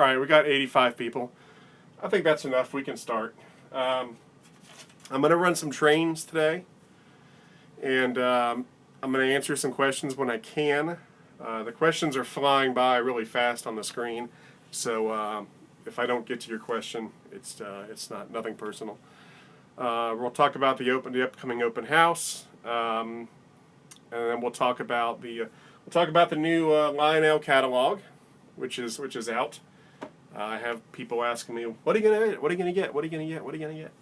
right, we got 85 people. I think that's enough. We can start. I'm going to run some trains today, and I'm going to answer some questions when I can. The questions are flying by really fast on the screen, so if I don't get to your question, it's nothing personal. We'll talk about the upcoming open house, and then we'll talk about the new Lionel catalog, which is out. I have people asking me, "What are you gonna get? What are you gonna get? What are you gonna get? What are you gonna get?"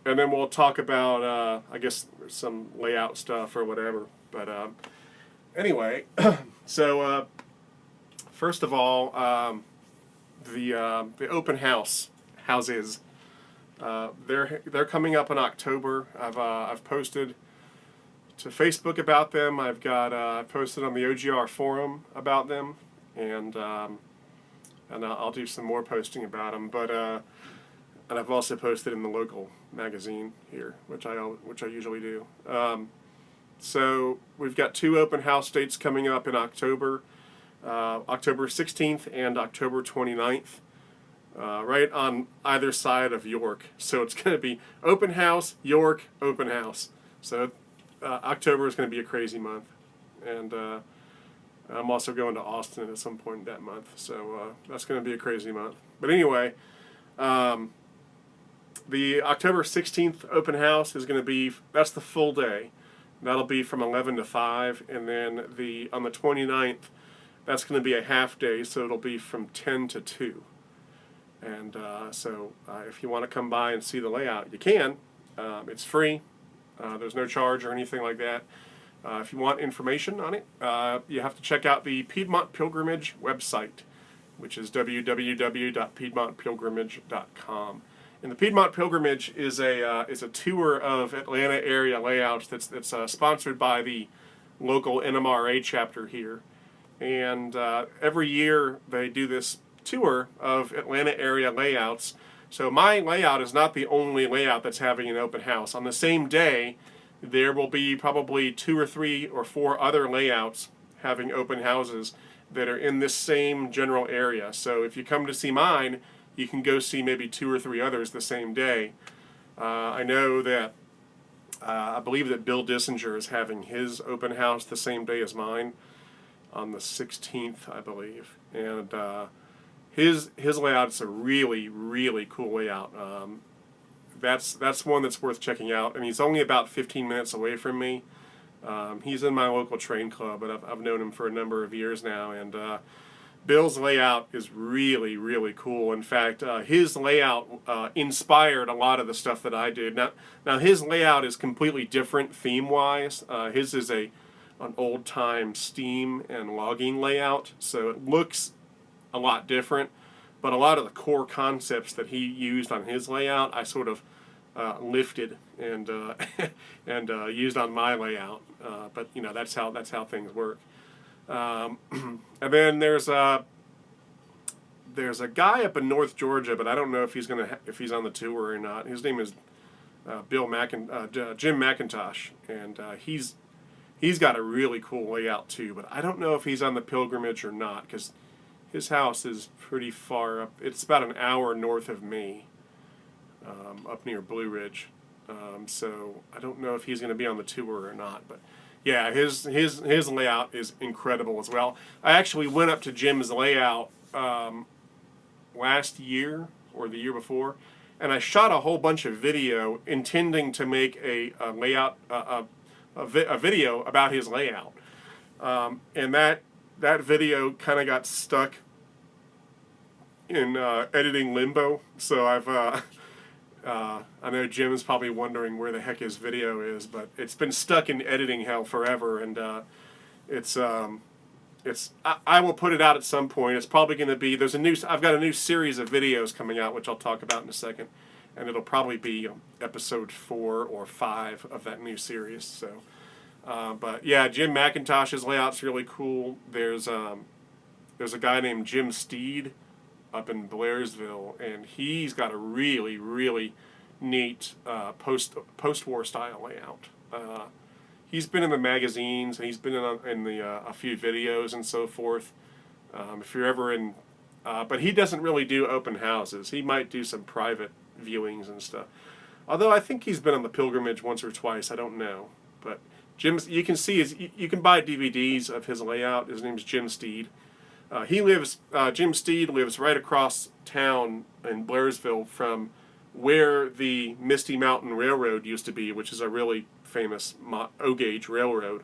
And then we'll talk about I guess some layout stuff or whatever. But anyway, so first of all, the open houses. They're coming up in October. I've posted to Facebook about them. I've posted on the OGR forum about them, and I'll do some more posting about them. But and I've also posted in the local magazine here, which I usually do. So we've got two open house dates coming up in October, October 16th and October 29th. Right on either side of York. So it's going to be open house, York, open house. So October is going to be a crazy month. And I'm also going to Austin at some point that month. So that's going to be a crazy month. But anyway, the October 16th open house is going to be, that's the full day. That'll be from 11 to 5. And then on the 29th, that's going to be a half day. So it'll be from 10 to 2. And so if you want to come by and see the layout, you can. It's free. There's no charge or anything like that. If you want information on it, you have to check out the Piedmont Pilgrimage website, which is www.piedmontpilgrimage.com. And the Piedmont Pilgrimage is a tour of Atlanta area layouts that's sponsored by the local NMRA chapter here. And every year they do this tour of Atlanta area layouts. So my layout is not the only layout that's having an open house. On the same day, there will be probably 2 or 3 or 4 other layouts having open houses that are in this same general area. So if you come to see mine, you can go see maybe 2 or 3 others the same day. I know that I believe that Bill Dissinger is having his open house the same day as mine on the 16th, I believe. And his layout is a really, really cool layout. That's one that's worth checking out, and he's only about 15 minutes away from me. He's in my local train club, but I've known him for a number of years now, and Bill's layout is really, really cool. In fact, his layout inspired a lot of the stuff that I did. Now his layout is completely different theme-wise. His is an old-time steam and logging layout, so it looks a lot different, but a lot of the core concepts that he used on his layout, I sort of lifted and used on my layout. But you know, that's how things work. And then there's a guy up in North Georgia, but I don't know if he's on the tour or not. His name is Jim McIntosh, and he's got a really cool layout too. But I don't know if he's on the pilgrimage or not, because his house is pretty far up. It's about an hour north of me, up near Blue Ridge. So I don't know if he's going to be on the tour or not. But yeah, his layout is incredible as well. I actually went up to Jim's layout last year or the year before, and I shot a whole bunch of video intending to make a video about his layout, and that video kind of got stuck in editing limbo. So I know Jim's probably wondering where the heck his video is, but it's been stuck in editing hell forever, and I will put it out at some point. It's probably going to be, I've got a new series of videos coming out, which I'll talk about in a second, and it'll probably be episode 4 or 5 of that new series. So, but yeah, Jim McIntosh's layout's really cool. There's a guy named Jim Steed up in Blairsville, and he's got a really, really neat post-war style layout. he's been in the magazines, and he's been in the a few videos and so forth. If you're ever in, but he doesn't really do open houses. He might do some private viewings and stuff. Although I think he's been on the pilgrimage once or twice. I don't know, but you can see you can buy DVDs of his layout. His name's Jim Steed. Jim Steed lives right across town in Blairsville from where the Misty Mountain Railroad used to be, which is a really famous O-gauge railroad.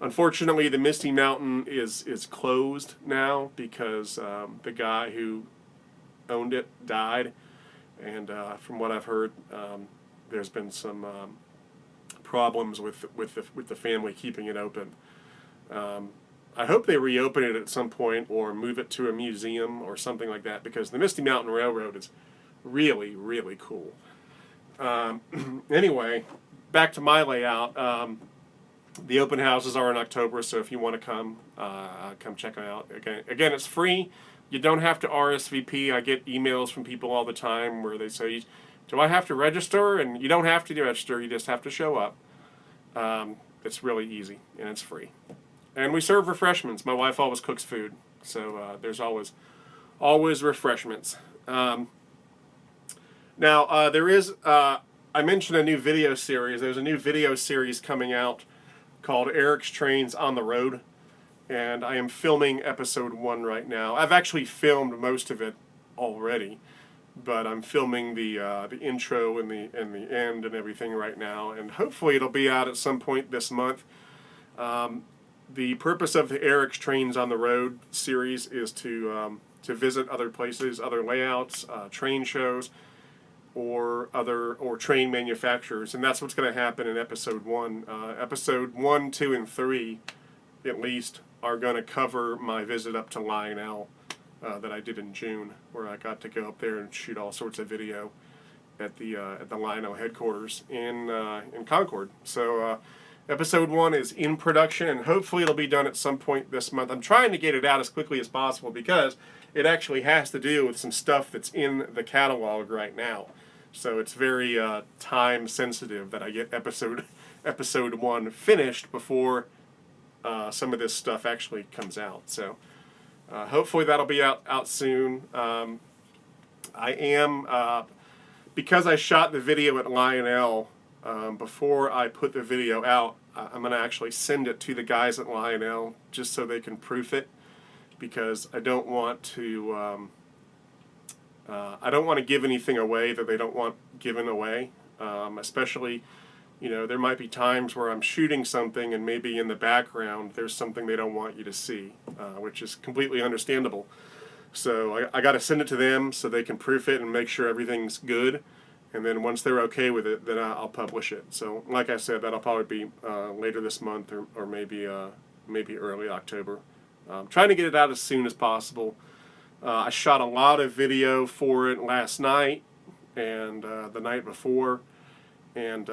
Unfortunately, the Misty Mountain is closed now because the guy who owned it died, and from what I've heard, there's been some problems with the family keeping it open. I hope they reopen it at some point or move it to a museum or something like that, because the Misty Mountain Railroad is really, really cool. Anyway, back to my layout. The open houses are in October, so if you want to come check them out. Again, it's free. You don't have to RSVP. I get emails from people all the time where they say, do I have to register? And you don't have to register. You just have to show up. It's really easy, and it's free. And we serve refreshments. My wife always cooks food, so there's always refreshments. Now, there is, I mentioned a new video series. There's a new video series coming out called Eric's Trains on the Road, and I am filming episode 1 right now. I've actually filmed most of it already, but I'm filming the intro and the end and everything right now, and hopefully it'll be out at some point this month. The purpose of the Eric's Trains on the Road series is to visit other places, other layouts, train shows, or train manufacturers, and that's what's going to happen in episode 1. Episode 1, 2, and 3, at least, are going to cover my visit up to Lionel that I did in June, where I got to go up there and shoot all sorts of video at the Lionel headquarters in Concord. So. Episode 1 is in production, and hopefully it'll be done at some point this month. I'm trying to get it out as quickly as possible because it actually has to do with some stuff that's in the catalog right now. So it's very time sensitive that I get episode 1 finished before some of this stuff actually comes out. So hopefully that'll be out soon. I am, because I shot the video at Lionel, before I put the video out, I'm going to actually send it to the guys at Lionel just so they can proof it, because I don't want to give anything away that they don't want given away. Especially, there might be times where I'm shooting something and maybe in the background there's something they don't want you to see, which is completely understandable. So I got to send it to them so they can proof it and make sure everything's good. And then once they're okay with it, then I'll publish it. So, like I said, that'll probably be later this month or maybe early October. I'm trying to get it out as soon as possible. I shot a lot of video for it last night and the night before, and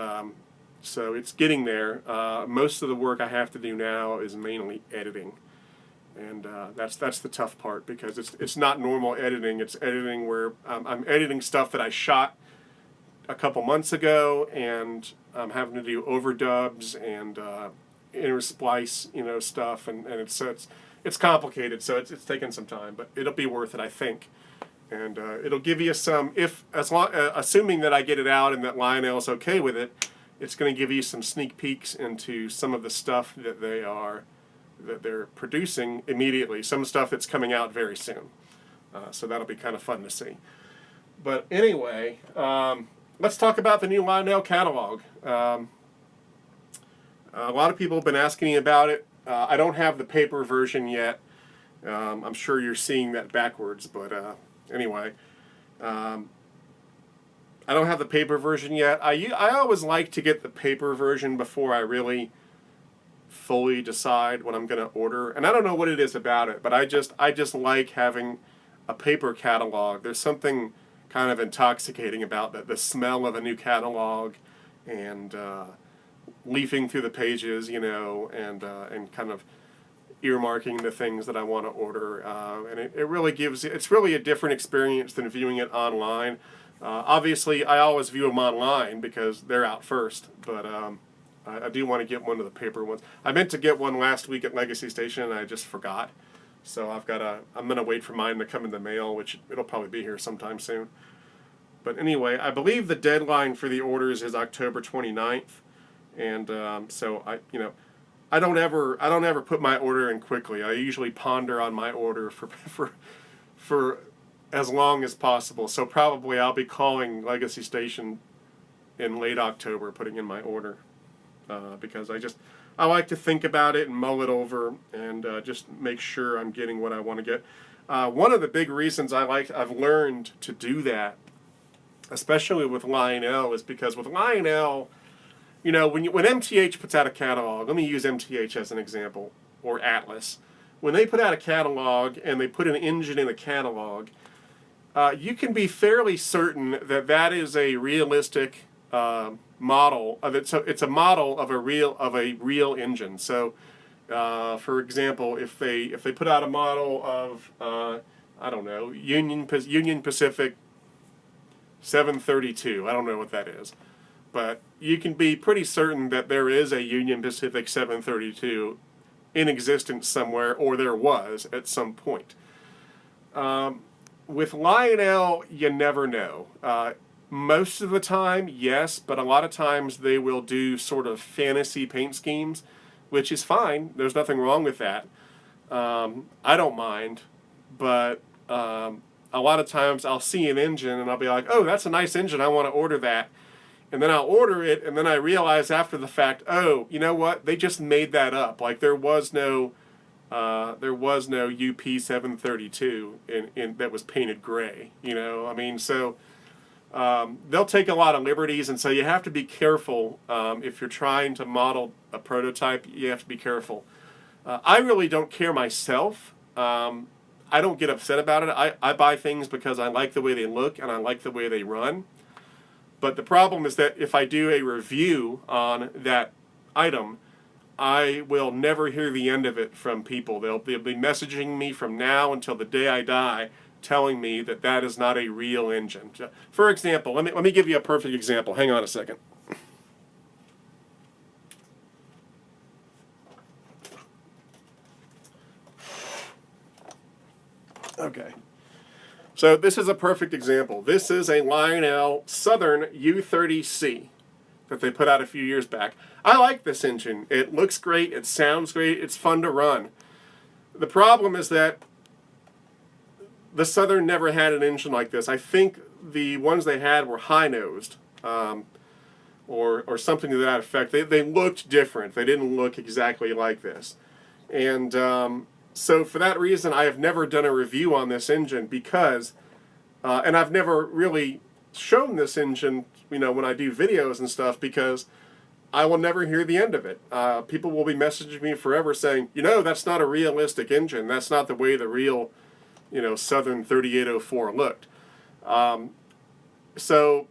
so it's getting there. Most of the work I have to do now is mainly editing, and that's the tough part, because it's not normal editing. It's editing where I'm editing stuff that I shot a couple months ago, and I'm having to do overdubs and intersplice, stuff, and it's complicated. So it's taken some time, but it'll be worth it, I think, and it'll give you some. Assuming that I get it out and that Lionel's okay with it, it's going to give you some sneak peeks into some of the stuff that they're producing immediately. Some stuff that's coming out very soon, so that'll be kind of fun to see. But anyway. Let's talk about the new Lionel catalog. A lot of people have been asking me about it. I don't have the paper version yet. I'm sure you're seeing that backwards, but anyway. I don't have the paper version yet. I always like to get the paper version before I really fully decide what I'm going to order. And I don't know what it is about it, but I just like having a paper catalog. There's something kind of intoxicating about the smell of a new catalog, and leafing through the pages, and kind of earmarking the things that I want to order, and it really it's really a different experience than viewing it online. Obviously, I always view them online because they're out first, but I do want to get one of the paper ones. I meant to get one last week at Legacy Station, and I just forgot. So I'm going to wait for mine to come in the mail, which it'll probably be here sometime soon. But anyway, I believe the deadline for the orders is October 29th. And so I don't ever put my order in quickly. I usually ponder on my order for as long as possible. So probably I'll be calling Legacy Station in late October, putting in my order, because I like to think about it and mull it over and just make sure I'm getting what I want to get. One of the big reasons I've learned to do that, especially with Lionel, is because with Lionel, when MTH puts out a catalog, let me use MTH as an example, or Atlas. When they put out a catalog and they put an engine in a catalog, you can be fairly certain that is a realistic model of it. So it's a model of a real engine. So, for example, if they put out a model of I don't know, Union Pacific 732. I don't know what that is, but you can be pretty certain that there is a Union Pacific 732 in existence somewhere, or there was at some point. With Lionel, you never know. Most of the time, yes, but a lot of times they will do sort of fantasy paint schemes, which is fine. There's nothing wrong with that. I don't mind, but a lot of times I'll see an engine and I'll be like, oh, that's a nice engine, I want to order that. And then I'll order it, and then I realize after the fact, oh, you know what? They just made that up. Like there was no UP 732 in that was painted gray. I mean, so they'll take a lot of liberties, and so you have to be careful if you're trying to model a prototype. You have to be careful. I really don't care myself. I don't get upset about it. I buy things because I like the way they look and I like the way they run. But the problem is that if I do a review on that item, I will never hear the end of it from people. They'll be messaging me from now until the day I die, telling me that is not a real engine. For example, let me give you a perfect example. Hang on a second. Okay. So this is a perfect example. This is a Lionel Southern U30C that they put out a few years back. I like this engine. It looks great. It sounds great. It's fun to run. The problem is that the Southern never had an engine like this. I think the ones they had were high-nosed, or something to that effect. They looked different. They didn't look exactly like this. And so for that reason, I have never done a review on this engine because, and I've never really shown this engine, when I do videos and stuff, because I will never hear the end of it. People will be messaging me forever saying, that's not a realistic engine. That's not the way the real, Southern 3804 looked. So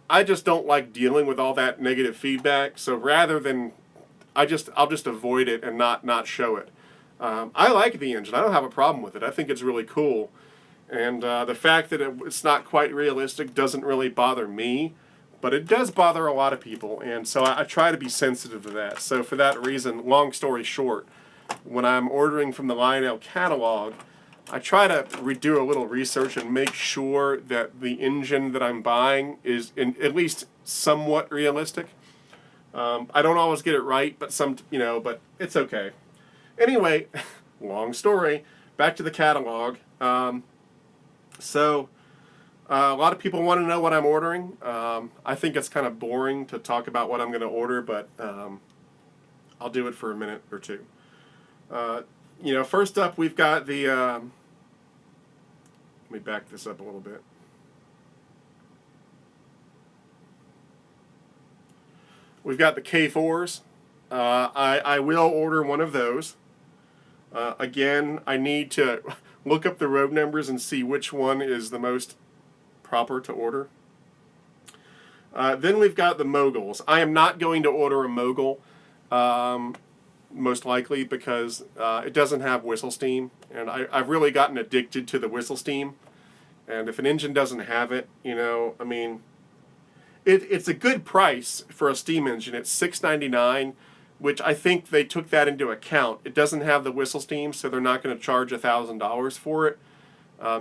I just don't like dealing with all that negative feedback. So rather than, I'll just avoid it and not show it. I like the engine. I don't have a problem with it. I think it's really cool. And the fact that it's not quite realistic doesn't really bother me, but it does bother a lot of people. And so I try to be sensitive to that. So for that reason, long story short, when I'm ordering from the Lionel catalog, I try to do a little research and make sure that the engine that I'm buying is at least somewhat realistic. I don't always get it right, but but it's okay. Anyway, long story, back to the catalog. So a lot of people want to know what I'm ordering. I think it's kind of boring to talk about what I'm going to order, but I'll do it for a minute or two. First up, we've got the... let me back this up a little bit. We've got the K4s. I will order one of those. Again, I need to look up the road numbers and see which one is the most proper to order. Then we've got the Moguls. I am not going to order a Mogul, most likely, because it doesn't have whistle steam, and I've really gotten addicted to the whistle steam. And if an engine doesn't have it, it's a good price for a steam engine. It's $699, which I think they took that into account. It doesn't have the whistle steam, so they're not going to charge $1,000 for it.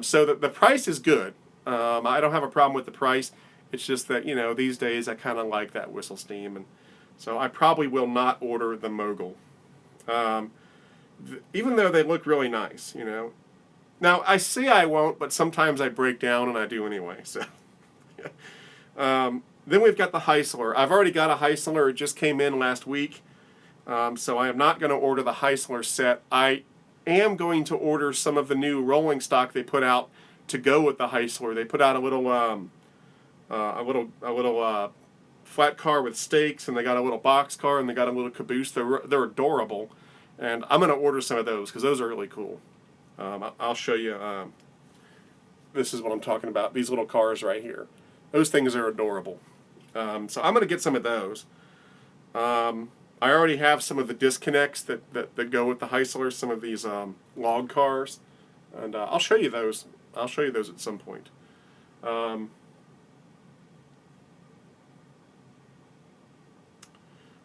So the price is good. I don't have a problem with the price. It's just that, these days I kind of like that whistle steam, and so I probably will not order the Mogul, even though they look really nice. Now I say I won't, but sometimes I break down and I do anyway. So then we've got the Heisler. I've already got a Heisler. It just came in last week, so I am not going to order the Heisler set. I am going to order some of the new rolling stock they put out to go with the Heisler. They put out a little flat car with stakes, and they got a little box car, and they got a little caboose. They're adorable, and I'm going to order some of those because those are really cool. I'll show you. This is what I'm talking about. These little cars right here. Those things are adorable. So I'm going to get some of those. I already have some of the disconnects that go with the Heisler, some of these log cars, and I'll show you those. I'll show you those at some point.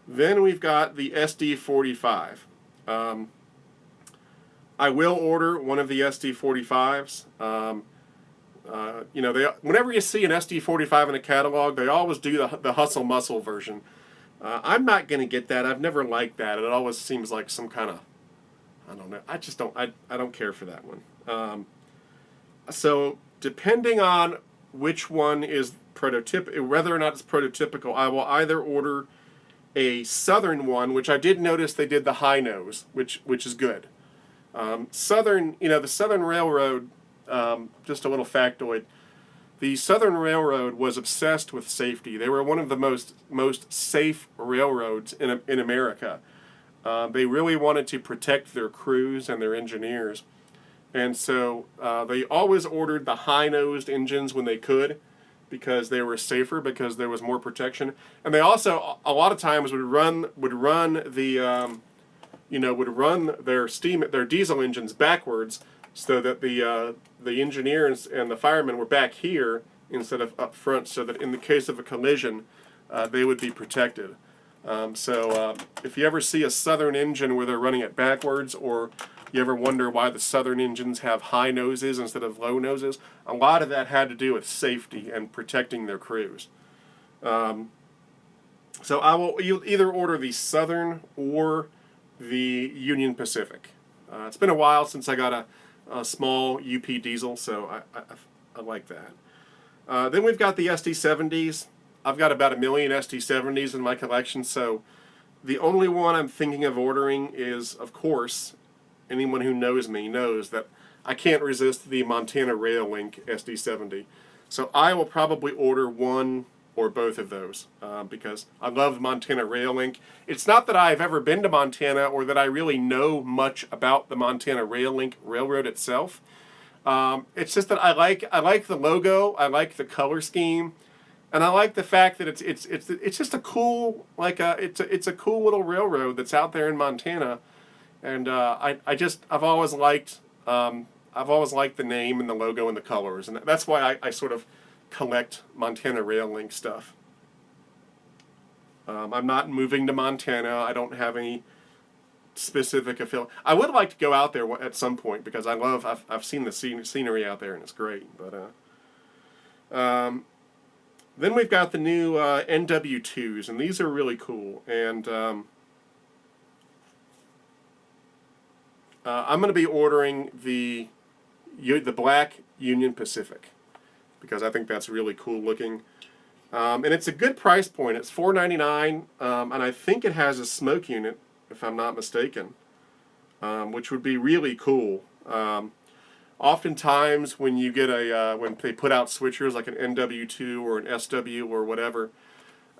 Then we've got the SD45. I will order one of the SD45s. Whenever you see an SD45 in a catalog, they always do the hustle muscle version. I'm not going to get that. I've never liked that. It always seems like some kind of, I don't know. I just don't. I don't care for that one. So depending on which one is whether or not it's prototypical, I will either order a Southern one, which I did notice they did the high nose, which is good. Southern, the Southern Railroad, just a little factoid, the Southern Railroad was obsessed with safety. They were one of the most safe railroads in America. They really wanted to protect their crews and their engineers. And so they always ordered the high-nosed engines when they could, because they were safer, because there was more protection. And they also a lot of times would run their diesel engines backwards, so that the engineers and the firemen were back here instead of up front, so that in the case of a collision, they would be protected. So if you ever see a Southern engine where they're running it backwards, or you ever wonder why the Southern engines have high noses instead of low noses, a lot of that had to do with safety and protecting their crews. So I will either order the Southern or the Union Pacific. It's been a while since I got a small UP diesel, so I like that. Then we've got the SD70s. I've got about 1 million SD70s in my collection, so the only one I'm thinking of ordering is, of course, anyone who knows me knows that I can't resist the Montana Rail Link SD70. So I will probably order one or both of those because I love Montana Rail Link. It's not that I've ever been to Montana or that I really know much about the Montana Rail Link Railroad itself. It's just that I like the logo, I like the color scheme, and I like the fact that it's just a cool it's a cool little railroad that's out there in Montana, and I've always liked the name and the logo and the colors, and that's why I sort of collect Montana Rail Link stuff. I'm not moving to Montana. I don't have any specific affiliate. I would like to go out there at some point because I've seen the scenery out there and it's great. But then we've got the new NW2s, and these are really cool. And I'm going to be ordering the black Union Pacific because I think that's really cool looking. And it's a good price point. It's $4.99, and I think it has a smoke unit, if I'm not mistaken, which would be really cool. Oftentimes, when you get when they put out switchers like an NW2 or an SW or whatever,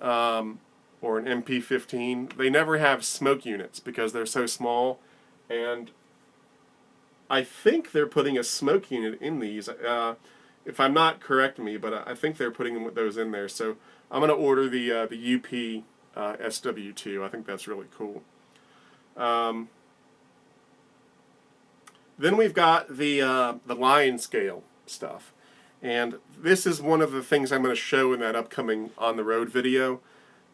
or an MP15, they never have smoke units because they're so small. And I think they're putting a smoke unit in these. If I'm not, correct me, but I think they're putting those in there. So I'm going to order the UP SW2. I think that's really cool. Then we've got the Lion Scale stuff, And this is one of the things I'm going to show in that upcoming On the Road video.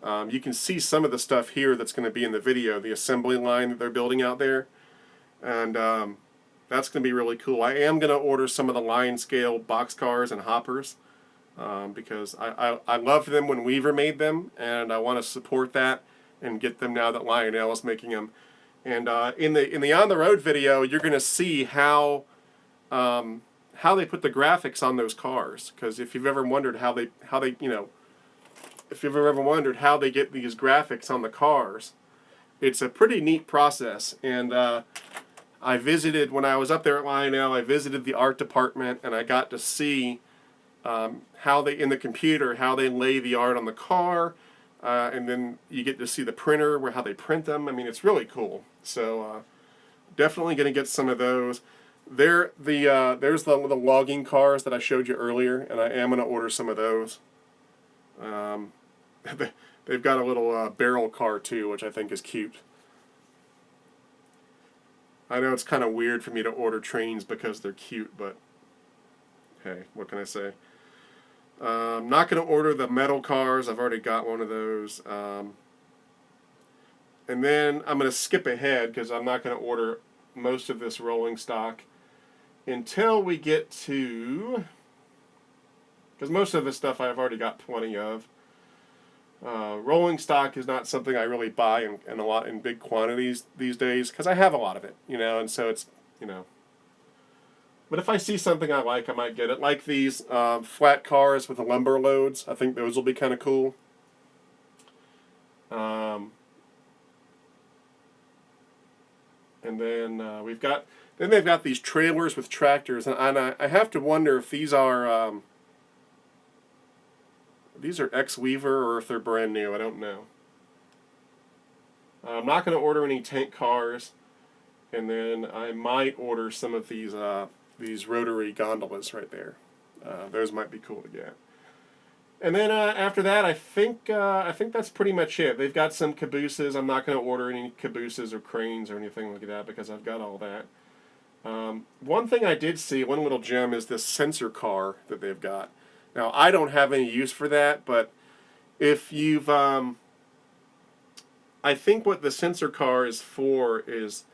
You can see some of the stuff here that's going to be in the video, the assembly line that they're building out there. And that's going to be really cool. I am going to order some of the Lion scale boxcars and hoppers because I loved them when Weaver made them, and I want to support that and get them now that Lionel is making them. And in the On the Road video, you're going to see how they put the graphics on those cars. Because if you've ever wondered how they if you've ever wondered how they get these graphics on the cars, it's a pretty neat process. And I visited, when I was up there at Lionel, I visited the art department, and I got to see how they, in the computer, how they lay the art on the car, and then you get to see the printer, how they print them. I mean, it's really cool. So definitely going to get some of those. There's the logging cars that I showed you earlier, and I am going to order some of those. They've got a little barrel car too, which I think is cute. I know it's kind of weird for me to order trains because they're cute, but hey, what can I say? I'm not going to order the metal cars. I've already got one of those. And then I'm going to skip ahead because I'm not going to order most of this rolling stock until we get to, because most of this stuff I've already got plenty of. Rolling stock is not something I really buy in big quantities these days because I have a lot of it, and so it's, But if I see something I like, I might get it. Like these flat cars with the lumbar loads. I think those will be kind of cool. And then they've got these trailers with tractors, and I have to wonder if these are ex-Weaver or if they're brand new. I don't know. I'm not going to order any tank cars, and then I might order some of these rotary gondolas right there. Those might be cool to get. And then after that, I think that's pretty much it. They've got some cabooses. I'm not going to order any cabooses or cranes or anything like that because I've got all that. One thing I did see, one little gem, is this sensor car that they've got. Now, I don't have any use for that, but if you've, I think what the sensor car is for is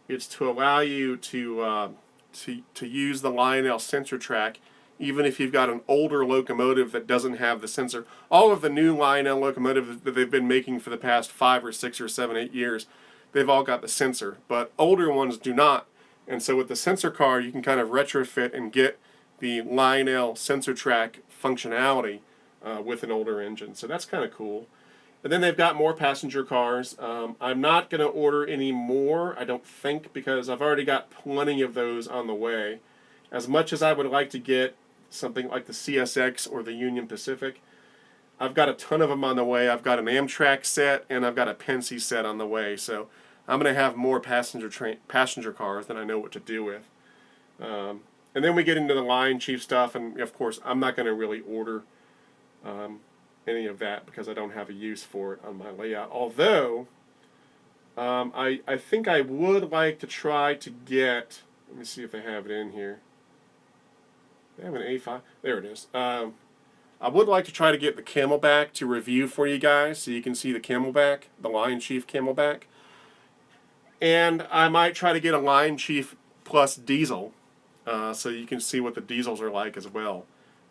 it's to allow you to use the Lionel sensor track, even if you've got an older locomotive that doesn't have the sensor. All of the new Lionel locomotives that they've been making for the past 5 or 6 or 7, 8 years, they've all got the sensor, but older ones do not. And so with the sensor car, you can kind of retrofit and get the Lionel sensor track functionality with an older engine. So that's kind of cool. And then they've got more passenger cars. I'm not going to order any more, I don't think, because I've already got plenty of those on the way. As much as I would like to get something like the CSX or the Union Pacific, I've got a ton of them on the way. I've got an Amtrak set and I've got a Pennsy set on the way. So I'm going to have more passenger cars than I know what to do with. And then we get into the Lion Chief stuff, and of course I'm not going to really order any of that because I don't have a use for it on my layout. Although I think I would like to try to get, let me see if they have it in here. They have an A5. There it is. I would like to try to get the Camelback to review for you guys so you can see the Camelback, the Lion Chief Camelback. And I might try to get a Lion Chief plus diesel so you can see what the diesels are like as well.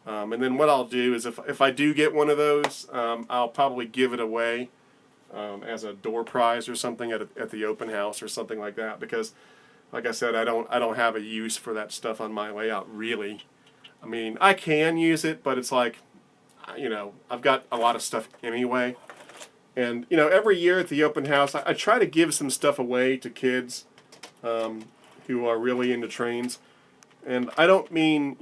And then what I'll do is if I do get one of those, I'll probably give it away as a door prize or something at the open house or something like that, because like I said, I don't have a use for that stuff on my layout really. I mean, I can use it, but it's like, I've got a lot of stuff anyway. And every year at the open house, I try to give some stuff away to kids who are really into trains. And I don't mean,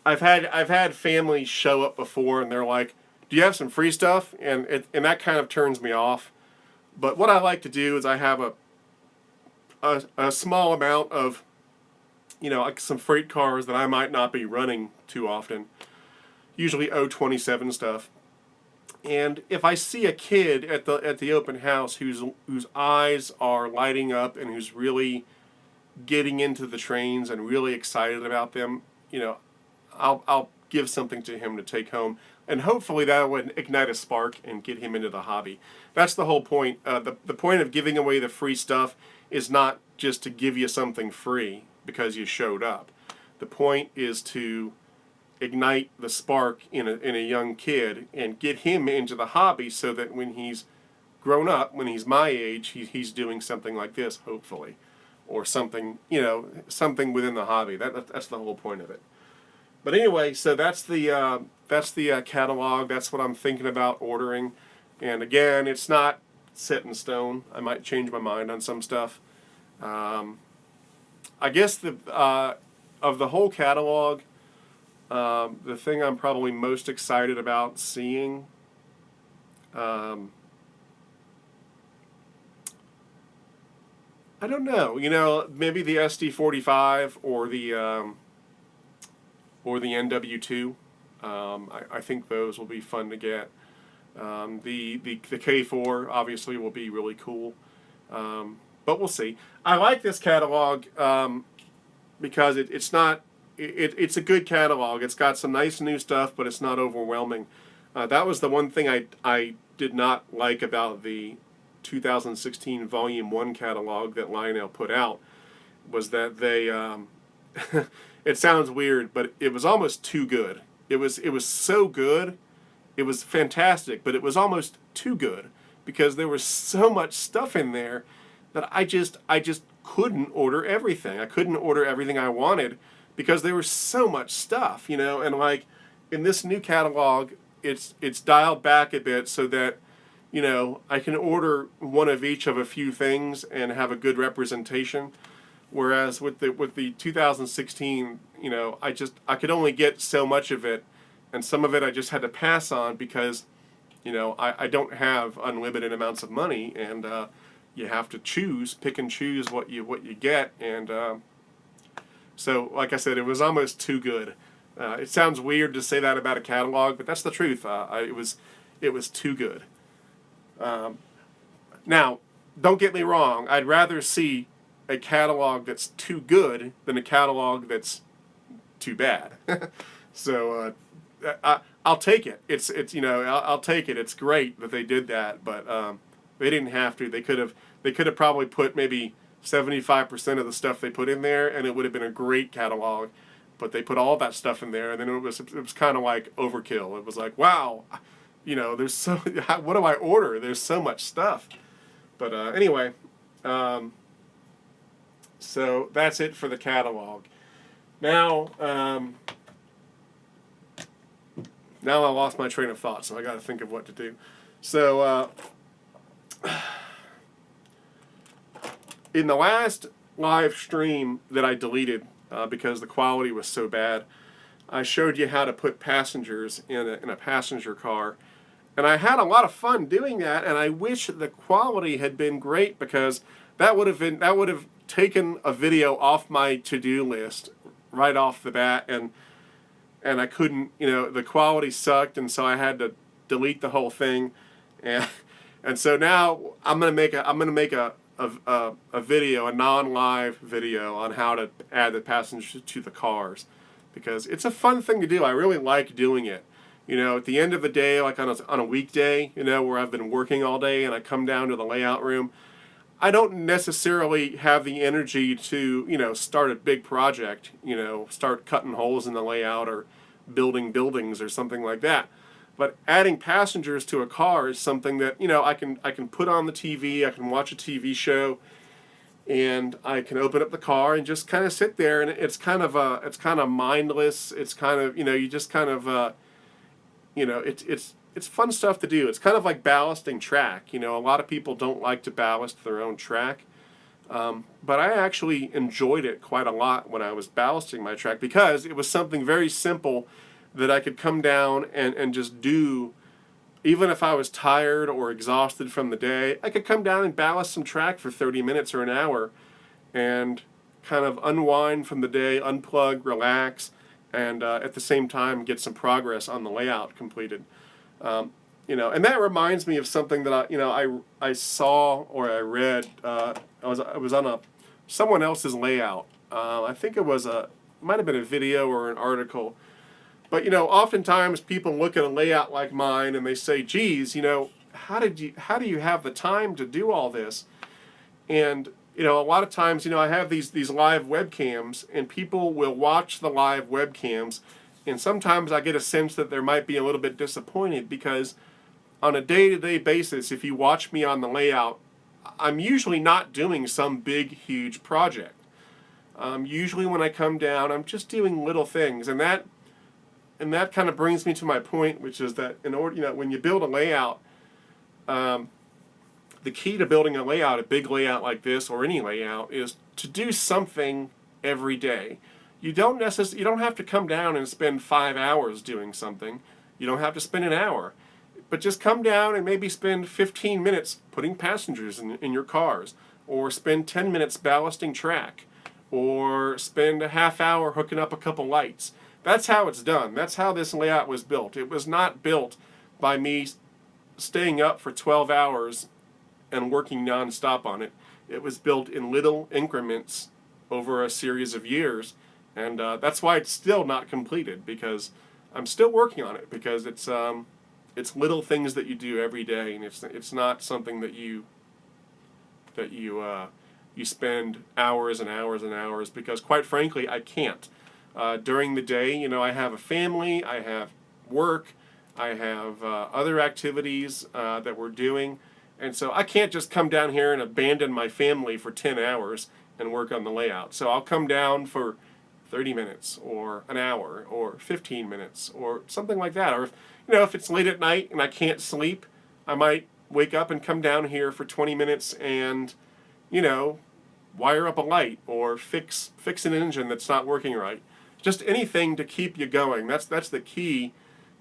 I've had families show up before and they're like, "Do you have some free stuff?" And that kind of turns me off. But what I like to do is I have a small amount of, like some freight cars that I might not be running too often, usually 027 stuff. And if I see a kid at the open house whose eyes are lighting up and who's really getting into the trains and really excited about them, I'll give something to him to take home, and hopefully that would ignite a spark and get him into the hobby. That's the whole point. The point of giving away the free stuff is not just to give you something free because you showed up. The point is to ignite the spark in a young kid and get him into the hobby so that when he's grown up, when he's my age, he's doing something like this, hopefully, or something, something within the hobby. That's the whole point of it. But anyway, so that's the catalog. That's what I'm thinking about ordering. And again, it's not set in stone. I might change my mind on some stuff. I guess of the whole catalog, the thing I'm probably most excited about seeing, I don't know. Maybe the SD45 or the NW2. I think those will be fun to get. The K4 obviously will be really cool, but we'll see. I like this catalog because it's a good catalog. It's got some nice new stuff, but it's not overwhelming. That was the one thing I did not like about the 2016 Volume 1 catalog that Lionel put out, was that they it sounds weird, but it was almost too good. It was so good. It was fantastic, but it was almost too good because there was so much stuff in there that I just couldn't order everything. I couldn't order everything I wanted because there was so much stuff, and like in this new catalog, it's dialed back a bit so that I can order one of each of a few things and have a good representation. Whereas with the 2016, I could only get so much of it, and some of it I just had to pass on because, I don't have unlimited amounts of money, and you have to pick and choose what you get, and so like I said, it was almost too good. It sounds weird to say that about a catalog, but that's the truth. It was too good. Now, don't get me wrong. I'd rather see a catalog that's too good than a catalog that's too bad. So I'll take it. I'll take it. It's great that they did that, but they didn't have to. They could have probably put maybe 75% of the stuff they put in there, and it would have been a great catalog. But they put all that stuff in there, and then it was kind of like overkill. It was like, wow. There's so, what do I order? There's so much stuff. But anyway, so that's it for the catalog. Now I lost my train of thought, so I got to think of what to do. So in the last live stream that I deleted because the quality was so bad, I showed you how to put passengers in a passenger car. And I had a lot of fun doing that, and I wish the quality had been great because that would have taken a video off my to-do list right off the bat, and I couldn't, the quality sucked, and so I had to delete the whole thing, and so now I'm gonna make a video, a non-live video on how to add the passengers to the cars, because it's a fun thing to do. I really like doing it. At the end of the day, like on a weekday, where I've been working all day and I come down to the layout room, I don't necessarily have the energy to, start a big project, start cutting holes in the layout or building buildings or something like that. But adding passengers to a car is something that, I can put on the TV, I can watch a TV show, and I can open up the car and just kind of sit there, and it's kind of mindless. It's kind of, you just kind of, it's fun stuff to do. It's kind of like ballasting track. A lot of people don't like to ballast their own track, but I actually enjoyed it quite a lot when I was ballasting my track because it was something very simple that I could come down and just do. Even if I was tired or exhausted from the day, I could come down and ballast some track for 30 minutes or an hour and kind of unwind from the day, unplug, relax, and at the same time get some progress on the layout completed. And that reminds me of something that I saw or I read. I was on someone else's layout. I think it was might have been a video or an article. But oftentimes people look at a layout like mine and they say, "Geez, how do you have the time to do all this?" And a lot of times, I have these live webcams, and people will watch the live webcams, and sometimes I get a sense that they might be a little bit disappointed because on a day-to-day basis, if you watch me on the layout, I'm usually not doing some big, huge project. Usually when I come down, I'm just doing little things, and that kind of brings me to my point, which is that in order, when you build a layout, the key to building a layout, a big layout like this or any layout, is to do something every day. You don't have to come down and spend 5 hours doing something. You don't have to spend an hour. But just come down and maybe spend 15 minutes putting passengers in your cars, or spend 10 minutes ballasting track, or spend a half hour hooking up a couple lights. That's how it's done. That's how this layout was built. It was not built by me staying up for 12 hours and working nonstop on it. It was built in little increments over a series of years, and that's why it's still not completed, because I'm still working on it, because it's little things that you do every day, and it's not something that you spend hours and hours and hours, because quite frankly I can't. During the day, I have a family, I have work, I have other activities that we're doing. And so I can't just come down here and abandon my family for 10 hours and work on the layout. So I'll come down for 30 minutes or an hour or 15 minutes or something like that. Or if it's late at night and I can't sleep, I might wake up and come down here for 20 minutes and, wire up a light or fix an engine that's not working right. Just anything to keep you going. That's the key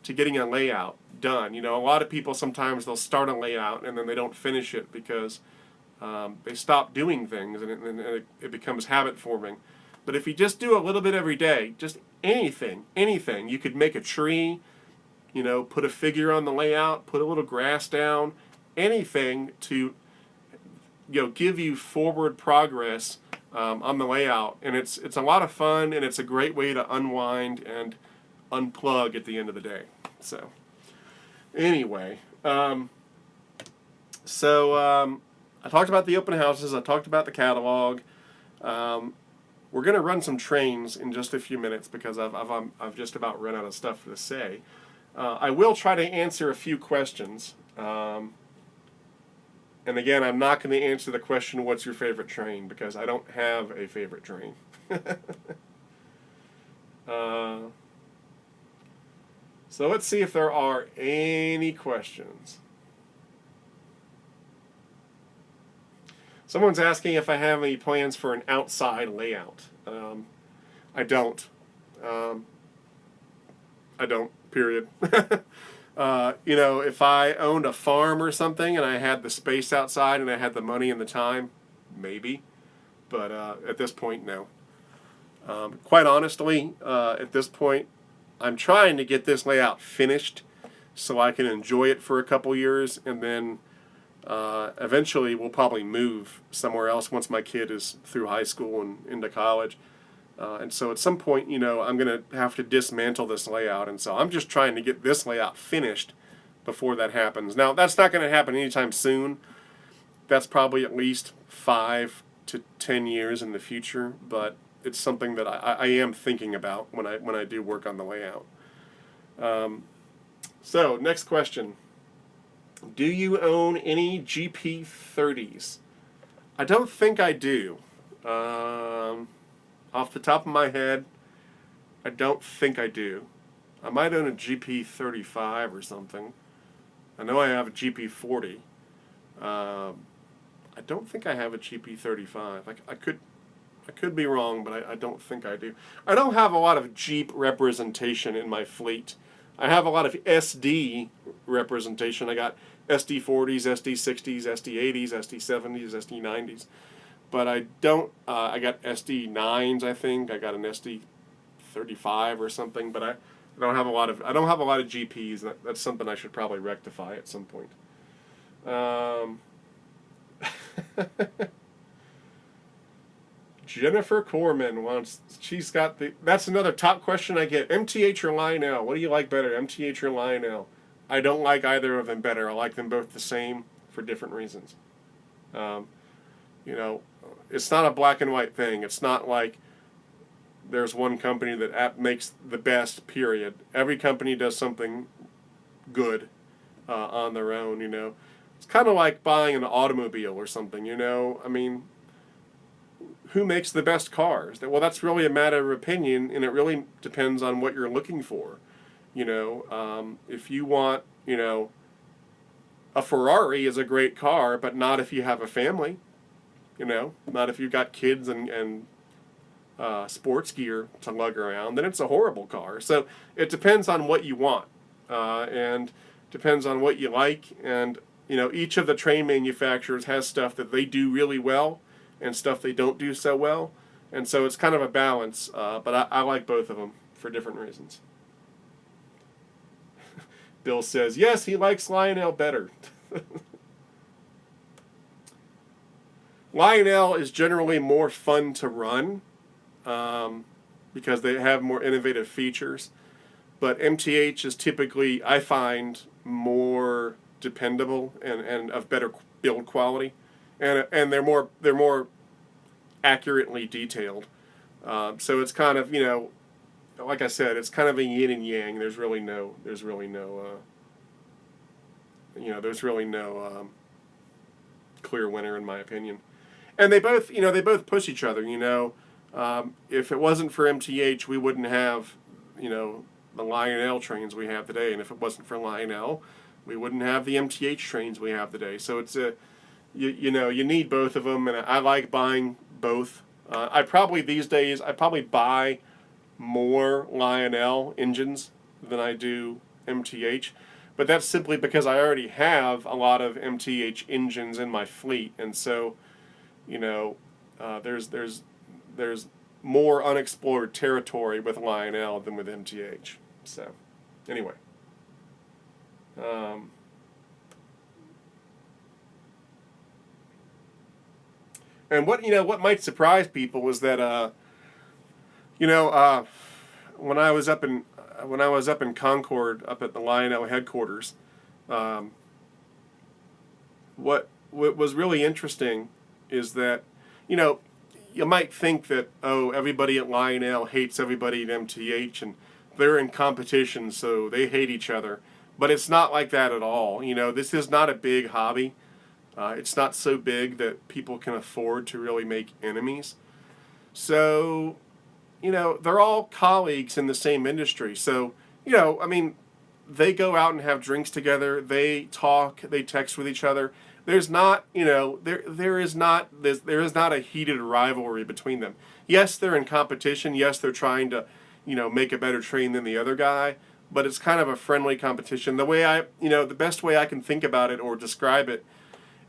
to getting a layout done. A lot of people, sometimes they'll start a layout and then they don't finish it because they stop doing things, and it becomes habit forming. But if you just do a little bit every day, just anything, you could make a tree, put a figure on the layout, put a little grass down, anything to give you forward progress on the layout. And it's a lot of fun, and it's a great way to unwind and unplug at the end of the day. So anyway, I talked about the open houses, I talked about the catalog. We're going to run some trains in just a few minutes because I've just about run out of stuff to say. I will try to answer a few questions. And again, I'm not going to answer the question, what's your favorite train? Because I don't have a favorite train. So let's see if there are any questions. Someone's asking if I have any plans for an outside layout. I don't. Period. If I owned a farm or something and I had the space outside and I had the money and the time, maybe. But at this point, no. Quite honestly, at this point, I'm trying to get this layout finished so I can enjoy it for a couple years, and then eventually we'll probably move somewhere else once my kid is through high school and into college. And so at some point, I'm going to have to dismantle this layout, and so I'm just trying to get this layout finished before that happens. Now, that's not going to happen anytime soon. That's probably at least 5 to 10 years in the future, but it's something that I am thinking about when I do work on the layout. So, next question. Do you own any GP30s? I don't think I do. Off the top of my head, I don't think I do. I might own a GP35 or something. I know I have a GP40. I don't think I have a GP35. I could be wrong, but I don't think I do. I don't have a lot of Jeep representation in my fleet. I have a lot of SD representation. I got SD40s, SD60s, SD80s, SD70s, SD90s. But I don't, I got SD9s, I think. I got an SD35 or something, but I don't have a lot of GPs. That's something I should probably rectify at some point. Jennifer Corman wants. She's got the. That's another top question I get. MTH or Lionel? What do you like better, MTH or Lionel? I don't like either of them better. I like them both the same for different reasons. Um, you know, it's not a black and white thing. It's not like there's one company that makes the best. Period. Every company does something good on their own. You know, it's kind of like buying an automobile or something. You know, I mean. Who makes the best cars? Well, that's really a matter of opinion, and it really depends on what you're looking for. You know, if you want, you know, a Ferrari is a great car, but not if you have a family. You know, not if you've got kids and sports gear to lug around. Then it's a horrible car. So it depends on what you want, and depends on what you like. And you know, each of the train manufacturers has stuff that they do really well and stuff they don't do so well. And so it's kind of a balance, but I like both of them for different reasons. Bill says, yes, he likes Lionel better. Lionel is generally more fun to run because they have more innovative features. But MTH is typically, I find, more dependable and of better build quality. And they're more accurately detailed. So it's kind of, you know, like I said, it's kind of a yin and yang. There's really no clear winner in my opinion. And they both push each other. You know, if it wasn't for MTH, we wouldn't have, you know, the Lionel trains we have today, and if it wasn't for Lionel, we wouldn't have the MTH trains we have today. So it's you know, you need both of them, and I like buying both. I probably buy more Lionel engines than I do MTH, but that's simply because I already have a lot of MTH engines in my fleet, and so, you know, there's more unexplored territory with Lionel than with MTH. So, anyway. And what might surprise people was that when I was up in Concord, up at the Lionel headquarters, what was really interesting is that, you know, you might think that, oh, everybody at Lionel hates everybody at MTH and they're in competition, so they hate each other. But it's not like that at all. You know, this is not a big hobby. It's not so big that people can afford to really make enemies. So, you know, they're all colleagues in the same industry. So, you know, I mean, they go out and have drinks together. They talk. They text with each other. There's not, you know, there is not a heated rivalry between them. Yes, they're in competition. Yes, they're trying to, you know, make a better train than the other guy. But it's kind of a friendly competition. The best way I can think about it or describe it,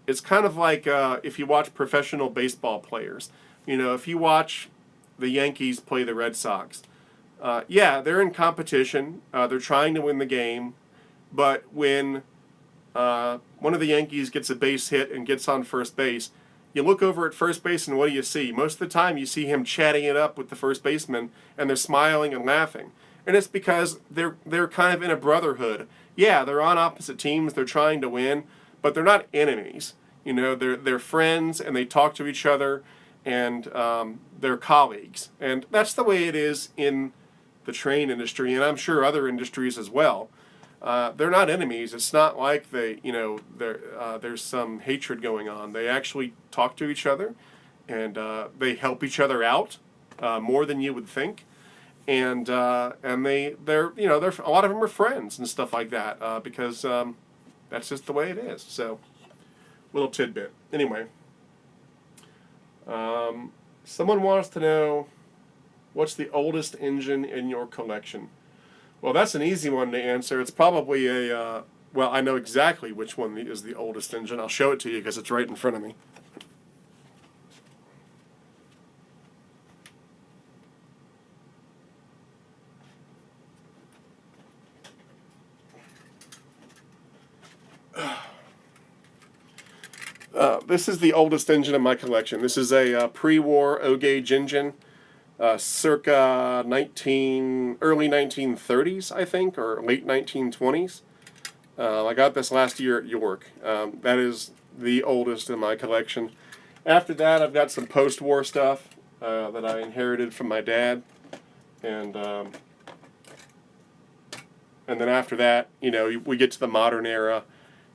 it's kind of like if you watch professional baseball players. You know, if you watch the Yankees play the Red Sox, they're in competition. They're trying to win the game. But when one of the Yankees gets a base hit and gets on first base, you look over at first base and what do you see? Most of the time you see him chatting it up with the first baseman and they're smiling and laughing. And it's because they're kind of in a brotherhood. Yeah, they're on opposite teams. They're trying to win, but they're not enemies. You know, they're friends and they talk to each other, and they're colleagues. And that's the way it is in the train industry, and I'm sure other industries as well. They're not enemies. It's not like there's some hatred going on. They actually talk to each other, and they help each other out more than you would think. And they're a lot of them are friends and stuff like that because that's just the way it is. So, little tidbit. Anyway, someone wants to know what's the oldest engine in your collection. Well, that's an easy one to answer. It's probably I know exactly which one is the oldest engine. I'll show it to you because it's right in front of me. This is the oldest engine in my collection. This is a pre-war O-gauge engine, circa early 1930s, I think, or late 1920s. I got this last year at York. That is the oldest in my collection. After that, I've got some post-war stuff that I inherited from my dad, and then after that, we get to the modern era,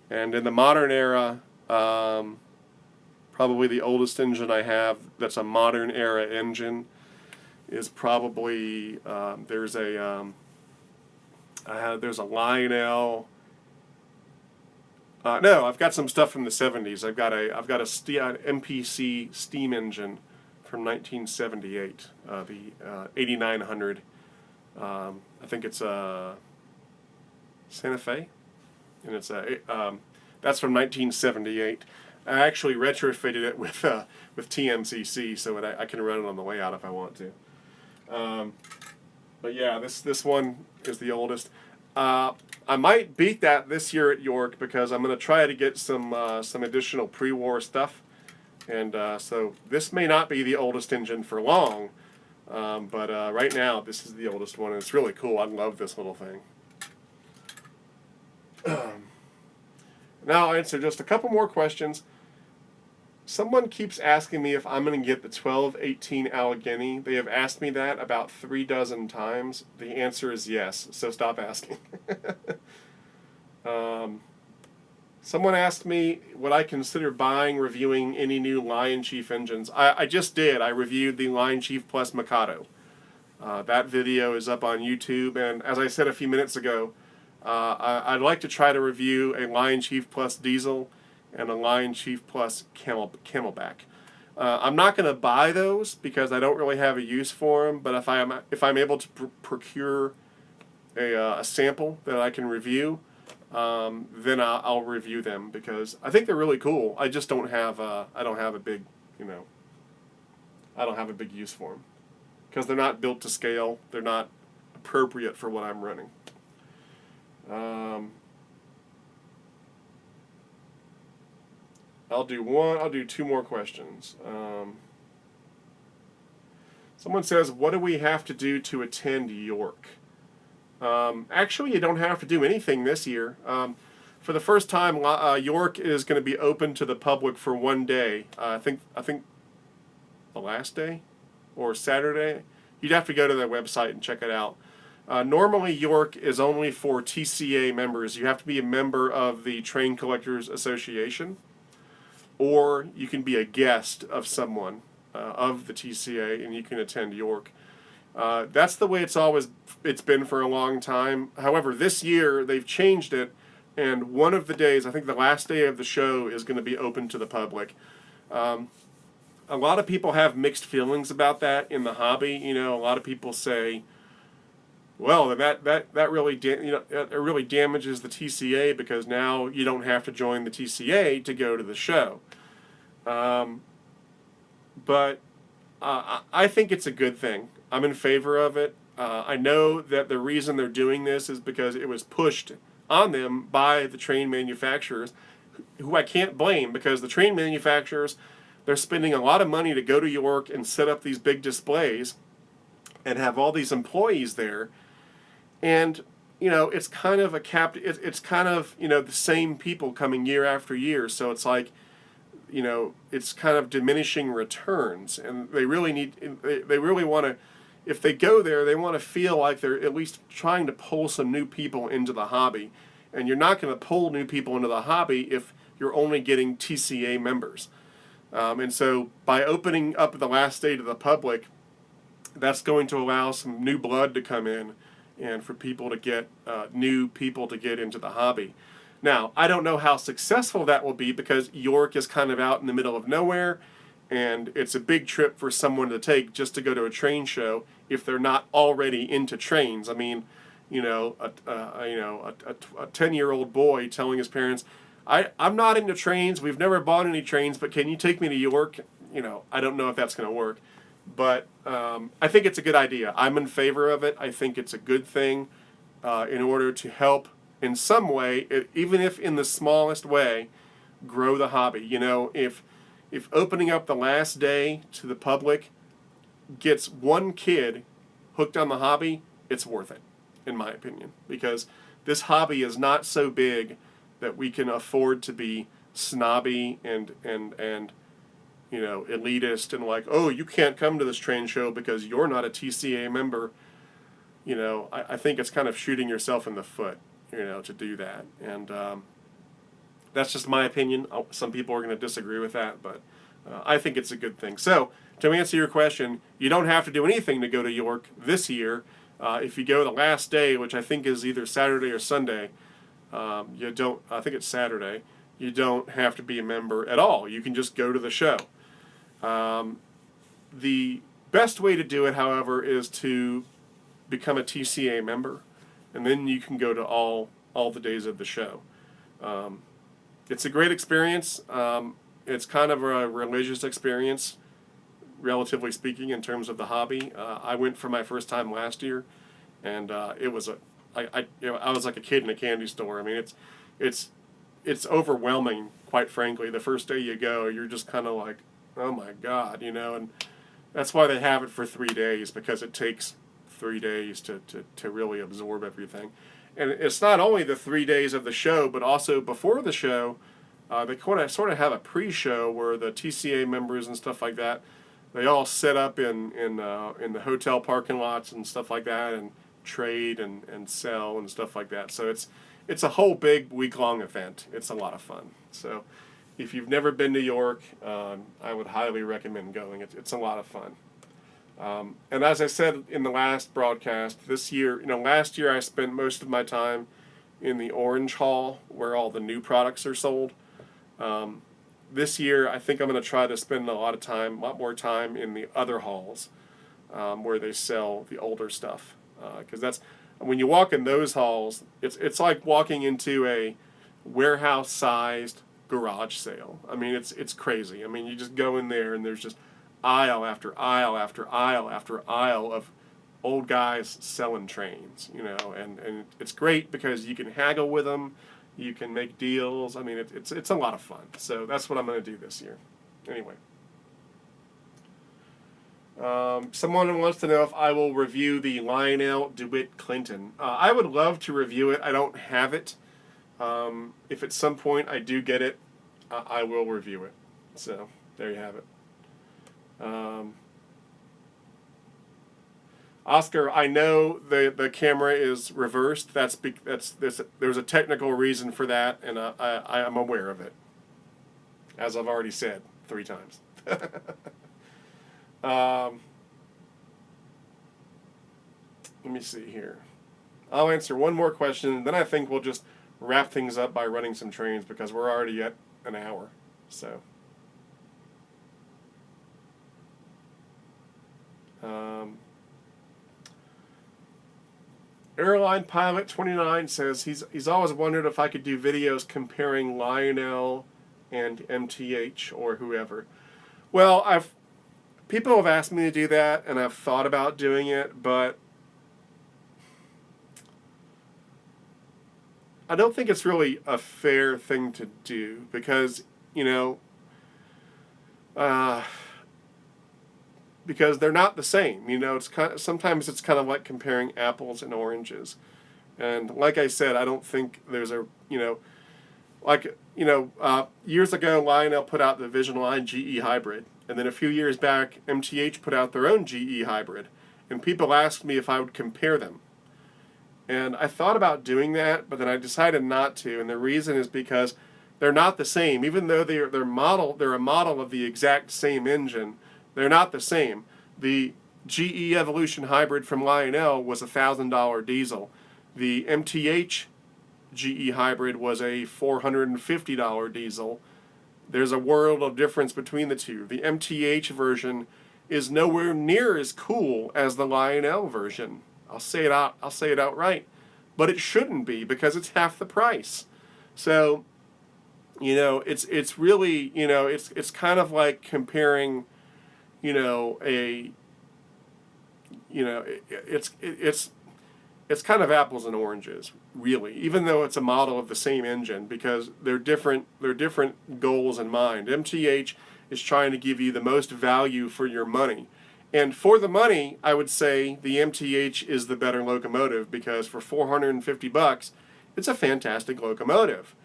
and in the modern era, probably the oldest engine I have that's a modern era engine is probably there's a Lionel. No, I've got some stuff from the 70s. I've got an MPC steam engine from 1978, the 8900. I think it's a Santa Fe, and it's that's from 1978. I actually retrofitted it with TMCC so that I can run it on the way out if I want to. But yeah, this one is the oldest. I might beat that this year at York because I'm going to try to get some additional pre-war stuff, and so this may not be the oldest engine for long, but right now this is the oldest one, and it's really cool. I love this little thing. Now I'll answer just a couple more questions. Someone keeps asking me if I'm going to get the 1218 Allegheny. They have asked me that about 3 dozen times. The answer is yes, so stop asking. Someone asked me would I consider buying, reviewing any new Lion Chief engines. I just did. I reviewed the Lion Chief Plus Mikado. That video is up on YouTube, and as I said a few minutes ago, I'd like to try to review a Lion Chief Plus Diesel and a Lion Chief Plus Camelback. I'm not going to buy those because I don't really have a use for them. But if I'm able to procure a sample that I can review, then I'll review them because I think they're really cool. I just don't have a big use for them because they're not built to scale. They're not appropriate for what I'm running. I'll do 2 more questions. Someone says, what do we have to do to attend York? Actually, you don't have to do anything this year. For the first time, York is going to be open to the public for 1 day. I think the last day or Saturday. You'd have to go to their website and check it out. Normally, York is only for TCA members. You have to be a member of the Train Collectors Association, or you can be a guest of someone of the TCA, and you can attend York. That's the way it's been for a long time. However, this year they've changed it, and one of the days, I think the last day of the show, is going to be open to the public. A lot of people have mixed feelings about that in the hobby. A lot of people say, well, that really it really damages the TCA because now you don't have to join the TCA to go to the show. But I think it's a good thing. I'm in favor of it. I know that the reason they're doing this is because it was pushed on them by the train manufacturers, who I can't blame because the train manufacturers, they're spending a lot of money to go to York and set up these big displays and have all these employees there. And, it's kind of it's kind of, the same people coming year after year. So it's like, it's kind of diminishing returns. And they really want to, if they go there, they want to feel like they're at least trying to pull some new people into the hobby. And you're not going to pull new people into the hobby if you're only getting TCA members. And so by opening up the last day to the public, that's going to allow some new blood to come in and for people to get new people to get into the hobby. Now, I don't know how successful that will be because York is kind of out in the middle of nowhere, and it's a big trip for someone to take just to go to a train show if they're not already into trains. I mean, a 10-year-old boy telling his parents, I'm not into trains, we've never bought any trains, but can you take me to York? I don't know if that's going to work. But I think it's a good idea. I'm in favor of it. I think it's a good thing in order to help in some way, even if in the smallest way, grow the hobby. You know, if opening up the last day to the public gets one kid hooked on the hobby, it's worth it, in my opinion, because this hobby is not so big that we can afford to be snobby and you know, elitist and like, oh, you can't come to this train show because you're not a TCA member. You know, I think it's kind of shooting yourself in the foot, you know, to do that. And that's just my opinion. Some people are going to disagree with that, but I think it's a good thing. So, to answer your question, you don't have to do anything to go to York this year. If you go the last day, which I think is either Saturday or Sunday, you don't, I think it's Saturday, you don't have to be a member at all. You can just go to the show. The best way to do it, however, is to become a TCA member, and then you can go to all the days of the show. It's a great experience. It's kind of a religious experience, relatively speaking, in terms of the hobby. I went for my first time last year, and it was I was like a kid in a candy store. I mean, it's overwhelming, quite frankly. The first day you go, you're just kind of like, oh my God, you know, and that's why they have it for 3 days, because it takes 3 days to really absorb everything. And it's not only the 3 days of the show, but also before the show, they sort of have a pre-show where the TCA members and stuff like that, they all set up in the hotel parking lots and stuff like that, and trade and sell and stuff like that. So it's a whole big week-long event. It's a lot of fun. So if you've never been to York, I would highly recommend going. It's a lot of fun. And as I said in the last broadcast, this year, you know, last year I spent most of my time in the Orange Hall where all the new products are sold. This year, I think I'm going to try to spend a lot more time in the other halls where they sell the older stuff. Because that's, when you walk in those halls, it's like walking into a warehouse-sized garage sale. I mean, it's crazy. I mean, you just go in there and there's just aisle after aisle after aisle after aisle of old guys selling trains, you know, and it's great because you can haggle with them, you can make deals. I mean, it's a lot of fun. So that's what I'm going to do this year. Anyway. Someone wants to know if I will review the Lionel DeWitt Clinton. I would love to review it. I don't have it. If at some point I do get it, I will review it. So there you have it. Oscar, I know the camera is reversed. There's a technical reason for that, and I am aware of it, as I've already said 3 times. Let me see here. I'll answer one more question, and then I think we'll just wrap things up by running some trains because we're already at an hour. So. Airline Pilot 29 says he's always wondered if I could do videos comparing Lionel and MTH or whoever. Well, people have asked me to do that, and I've thought about doing it, but I don't think it's really a fair thing to do because, you know, because they're not the same. You know, sometimes it's kind of like comparing apples and oranges. And like I said, I don't think there's a, you know, like, you know, years ago, Lionel put out the Vision Line GE Hybrid. And then a few years back, MTH put out their own GE Hybrid. And people asked me if I would compare them. And I thought about doing that, but then I decided not to. And the reason is because they're not the same. Even though they're a model of the exact same engine, they're not the same. The GE Evolution Hybrid from Lionel was a $1,000 diesel. The MTH GE Hybrid was a $450 diesel. There's a world of difference between the two. The MTH version is nowhere near as cool as the Lionel version. I'll say it outright. But it shouldn't be because it's half the price. So, you know, it's really, you know, it's kind of like comparing, you know, it's it's kind of apples and oranges, really, even though it's a model of the same engine, because they're different goals in mind. MTH is trying to give you the most value for your money. And for the money, I would say the MTH is the better locomotive, because for $450, it's a fantastic locomotive.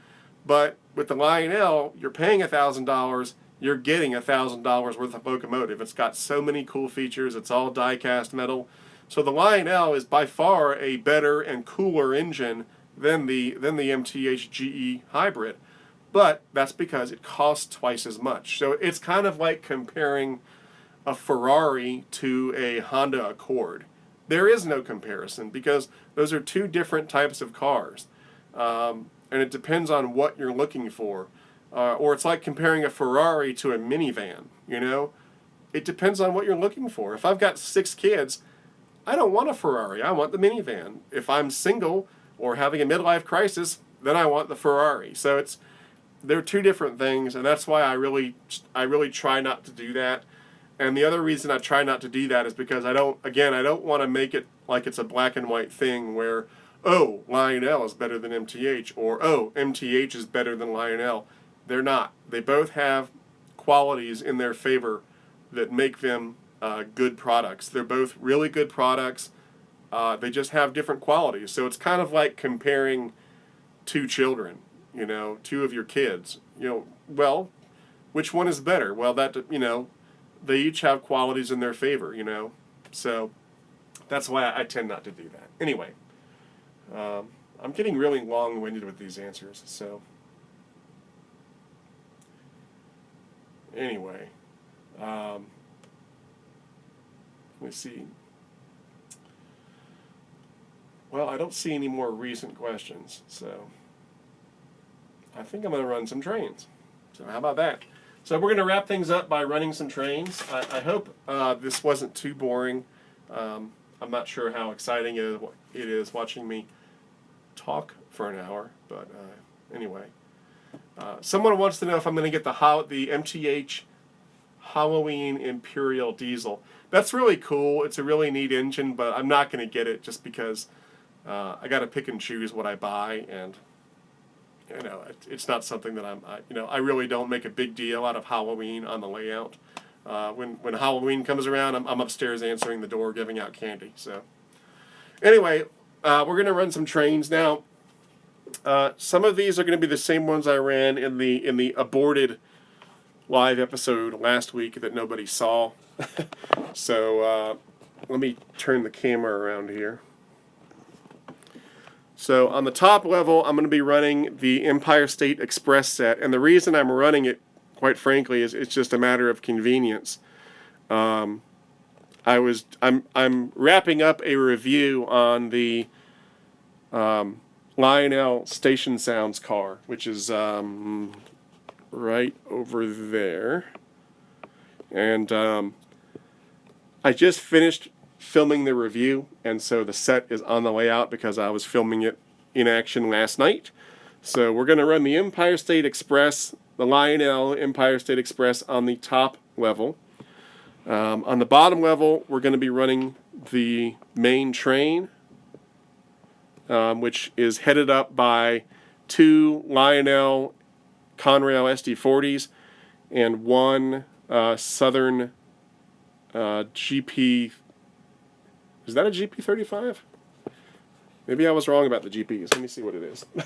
But with the Lionel, you're paying $1,000, you're getting $1,000 worth of locomotive. It's got so many cool features. It's all die-cast metal. So the Lionel is by far a better and cooler engine than the MTH GE hybrid. But that's because it costs twice as much. So it's kind of like comparing a Ferrari to a Honda Accord. There is no comparison, because those are two different types of cars. And it depends on what you're looking for. Or it's like comparing a Ferrari to a minivan, you know? It depends on what you're looking for. If I've got 6 kids, I don't want a Ferrari. I want the minivan. If I'm single or having a midlife crisis, then I want the Ferrari. So they're two different things, and that's why I really try not to do that. And the other reason I try not to do that is because I don't want to make it like it's a black and white thing where, oh, Lionel is better than MTH, or oh, MTH is better than Lionel. They're not. They both have qualities in their favor that make them good products. They're both really good products. They just have different qualities. So it's kind of like comparing two children, you know, two of your kids. You know, well, which one is better? Well, they each have qualities in their favor, you know. So that's why I tend not to do that. Anyway, I'm getting really long-winded with these answers. So anyway, let me see. Well, I don't see any more recent questions, so I think I'm going to run some trains. So how about that? So we're going to wrap things up by running some trains. I hope this wasn't too boring. I'm not sure how exciting it is watching me talk for an hour, but anyway. Someone wants to know if I'm going to get the MTH Halloween Imperial Diesel. That's really cool. It's a really neat engine, but I'm not going to get it just because I got to pick and choose what I buy, and you know, it's not something that I really don't make a big deal out of Halloween on the layout. When Halloween comes around, I'm upstairs answering the door, giving out candy. So anyway, we're going to run some trains now. Some of these are going to be the same ones I ran in the aborted live episode last week that nobody saw. So let me turn the camera around here. So on the top level, I'm going to be running the Empire State Express set, and the reason I'm running it, quite frankly, is it's just a matter of convenience. I'm wrapping up a review on the Lionel Station Sounds car, which is right over there, and I just finished filming the review, and so the set is on the layout because I was filming it in action last night. So we're going to run the Empire State Express, the Lionel Empire State Express on the top level. On the bottom level, we're going to be running the main train, which is headed up by 2 Lionel Conrail SD40s and 1 Southern GP. Is that a GP35? Maybe I was wrong about the GPs. Let me see what it is. I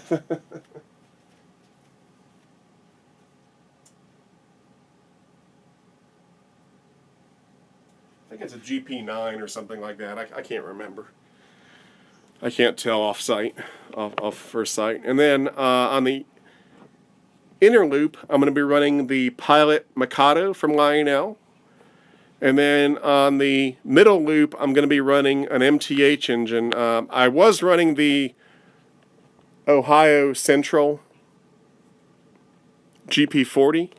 think it's a GP9 or something like that. I can't remember. I can't tell off first sight. And then on the inner loop, I'm going to be running the Pilot Mikado from Lionel. And then on the middle loop, I'm going to be running an MTH engine. I was running the Ohio Central GP40,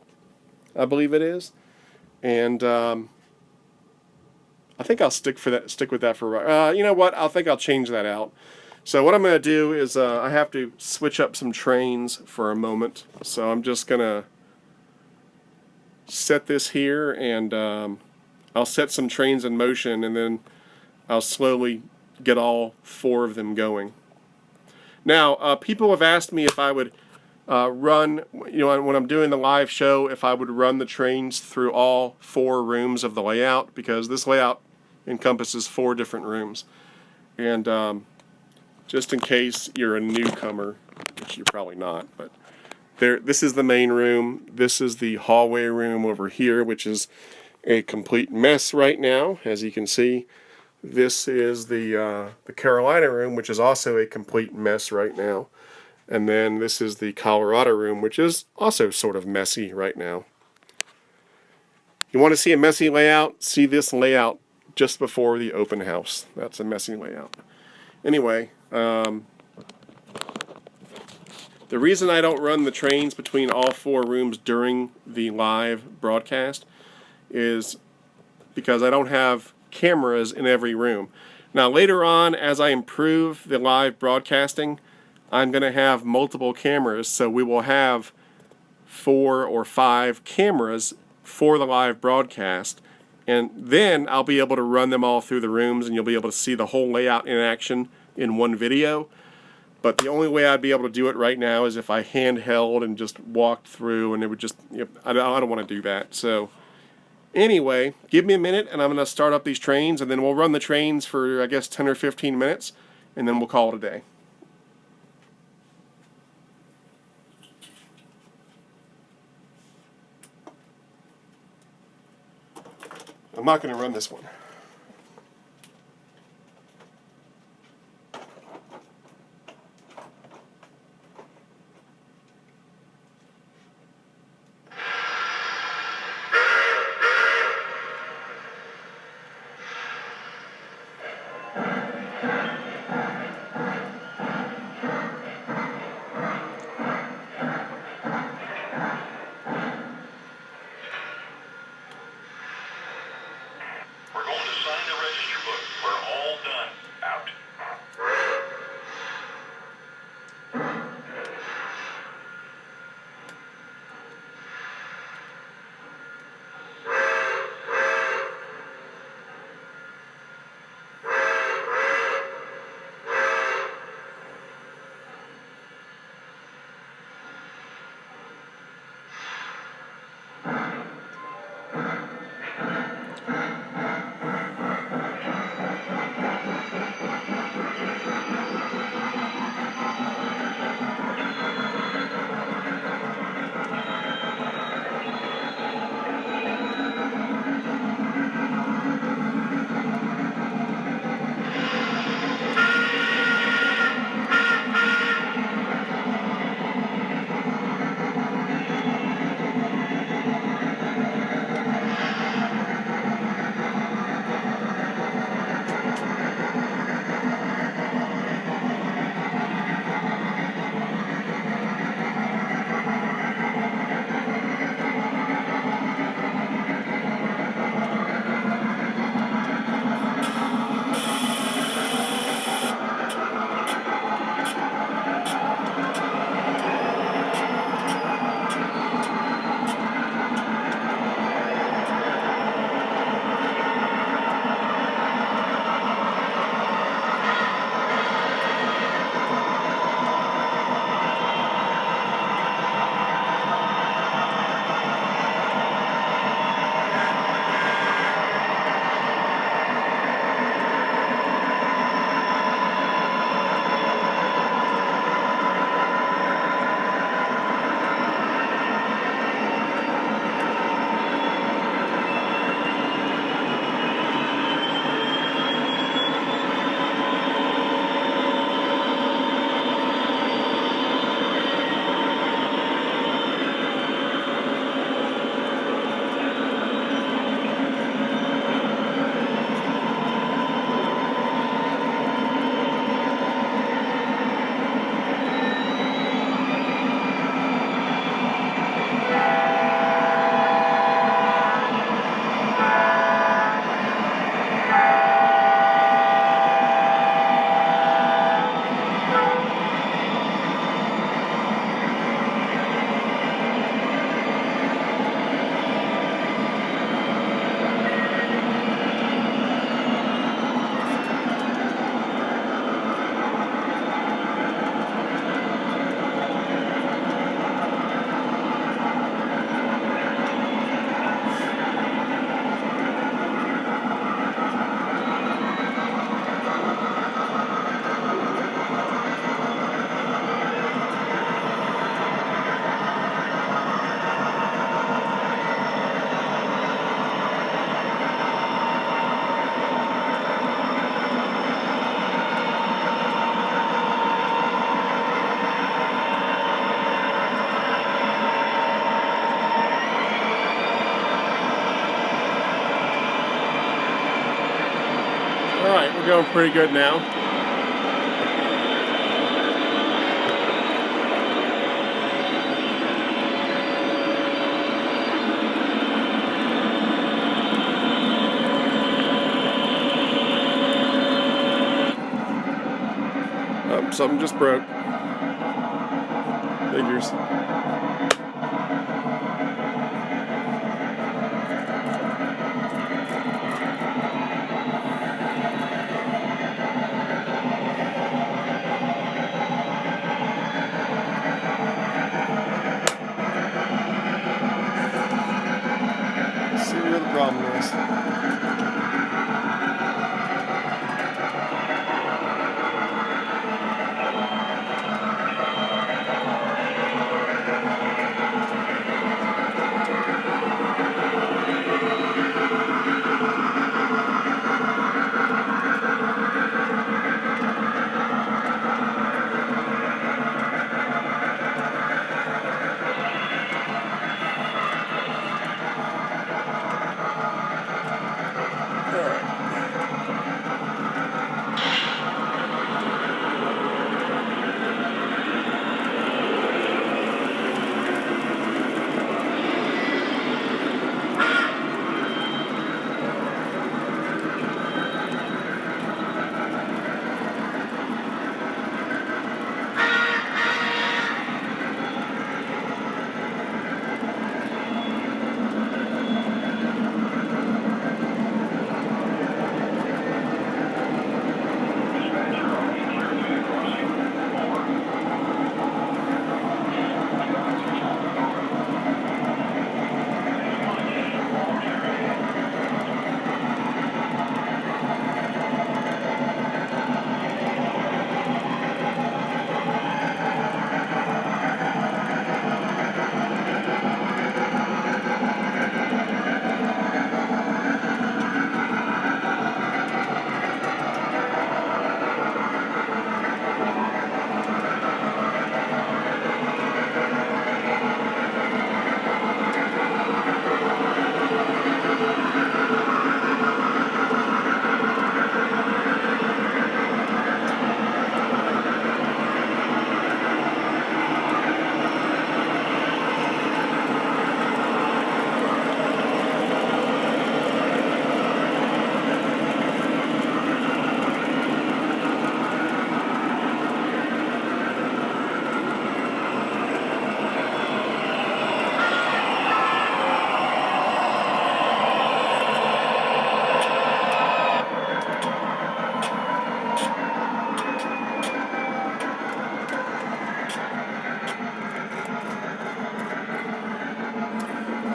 I believe it is. And I think I'll stick with that for you know what? I think I'll change that out. So what I'm going to do is I have to switch up some trains for a moment. So I'm just going to set this here, and I'll set some trains in motion, and then I'll slowly get all 4 of them going. Now, people have asked me if I would run, when I'm doing the live show, if I would run the trains through all 4 rooms of the layout, because this layout encompasses 4 different rooms. And just in case you're a newcomer, which you're probably not, but this is the main room. This is the hallway room over here, which is a complete mess right now, as you can see. This is the Carolina room, which is also a complete mess right now. And then this is the Colorado room, which is also sort of messy right now. You want to see a messy layout? See this layout just before the open house. That's a messy layout. Anyway, the reason I don't run the trains between all 4 rooms during the live broadcast is because I don't have cameras in every room. Now later on, as I improve the live broadcasting, I'm going to have multiple cameras, so we will have 4 or 5 cameras for the live broadcast, and then I'll be able to run them all through the rooms, and you'll be able to see the whole layout in action in one video. But the only way I'd be able to do it right now is if I handheld and just walked through, and it would just, I don't want to do that. So anyway, give me a minute, and I'm going to start up these trains, and then we'll run the trains for, I guess, 10 or 15 minutes, and then we'll call it a day. I'm not going to run this one. We're going right, we're going pretty good now. Oh, something just broke. Figures. See where the problem is.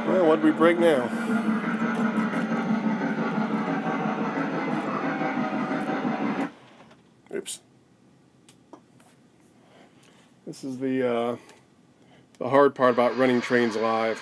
Well, what did we break now? Oops. This is the hard part about running trains live.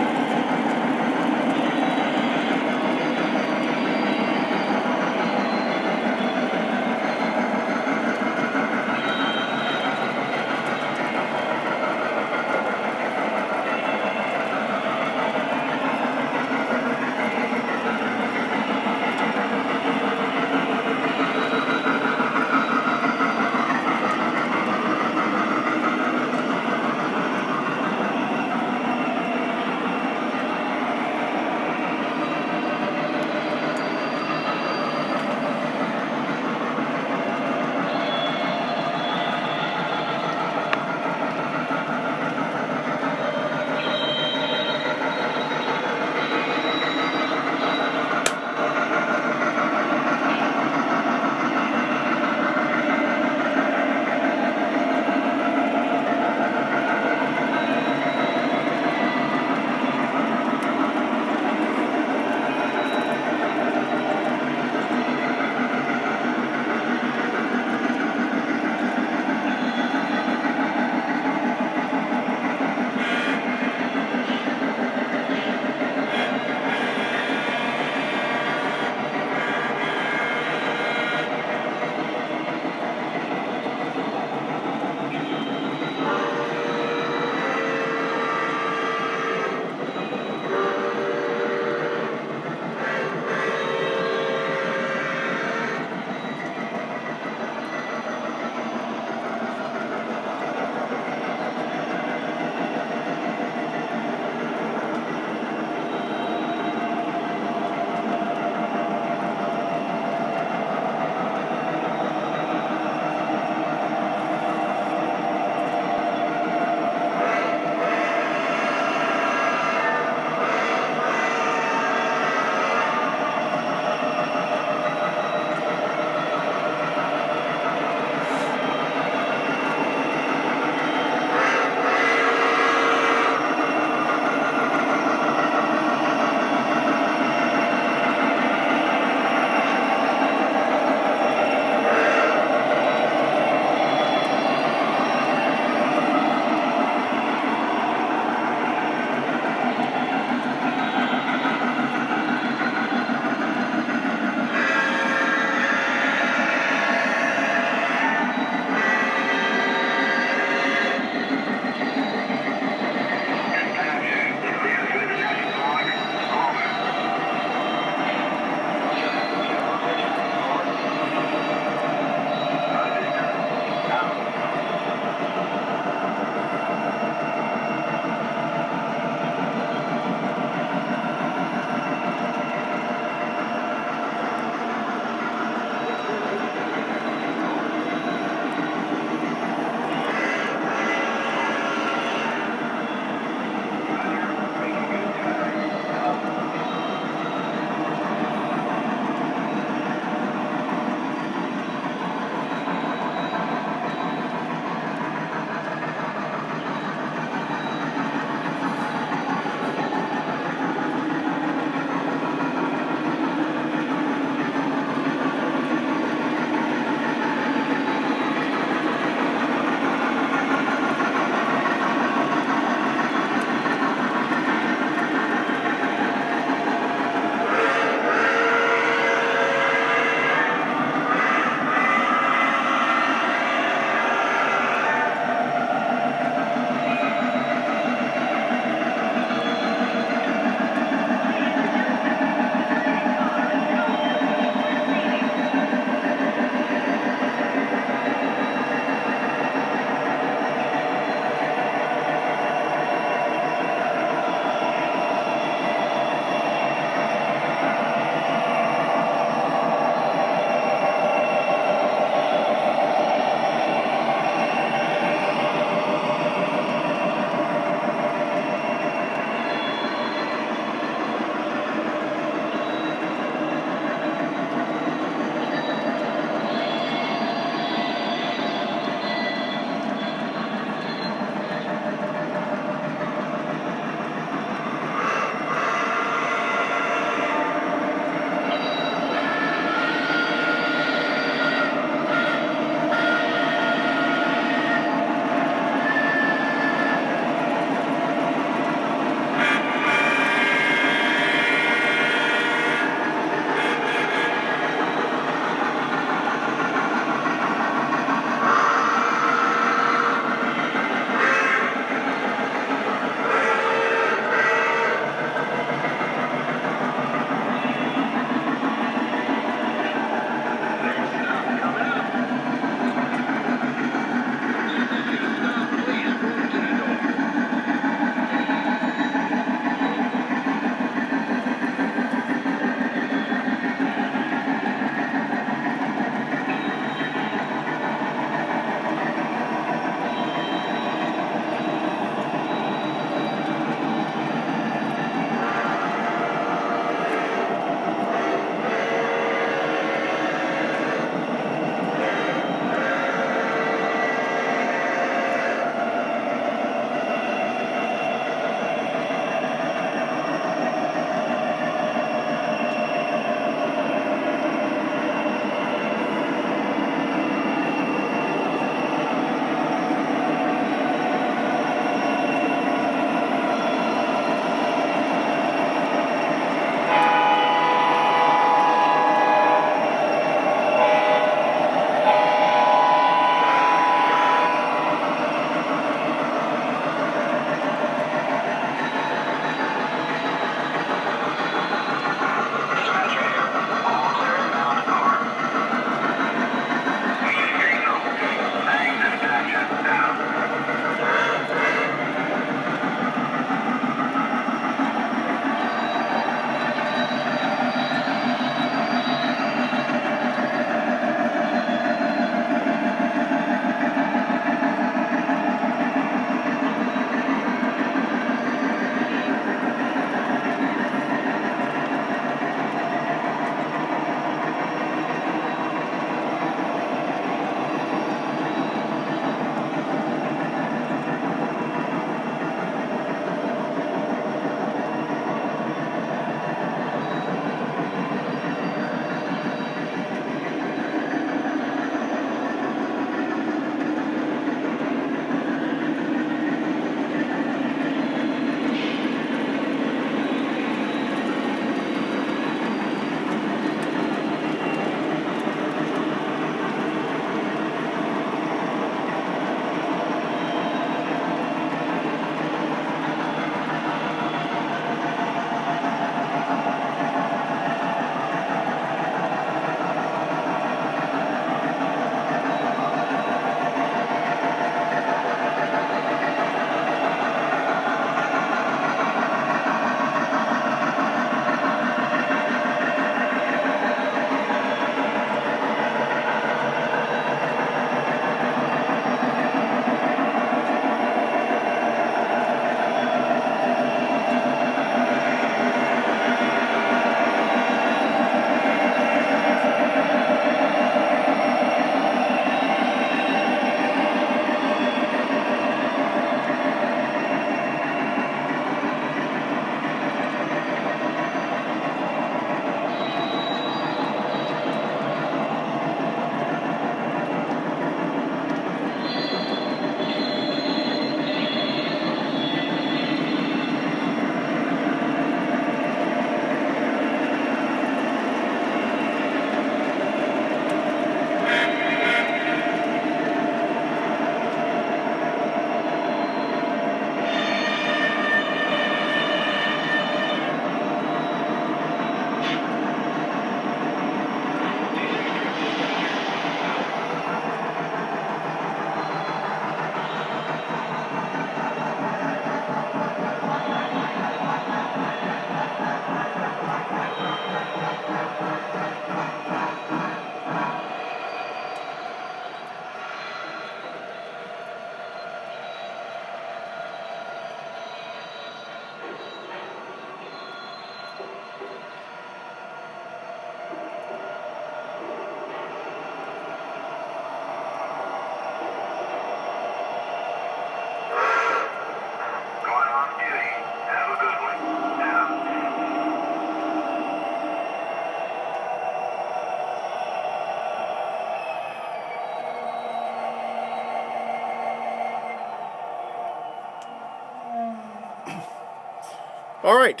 All right.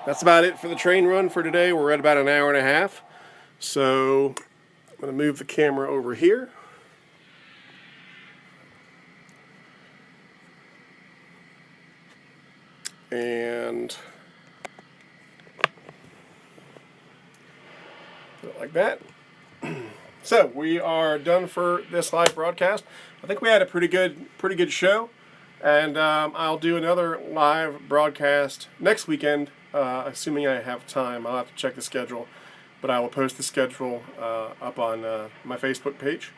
That's about it for the train run for today. We're at about an hour and a half. So I'm going to move the camera over here. And put it like that. So we are done for this live broadcast. I think we had a pretty good show, and I'll do another live broadcast next weekend, assuming I have time. I'll have to check the schedule, but I will post the schedule up on my Facebook page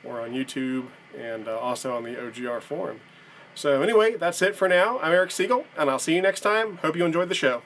or on YouTube, and also on the OGR forum. So anyway, that's it for now. I'm Eric Siegel, and I'll see you next time. Hope you enjoyed the show.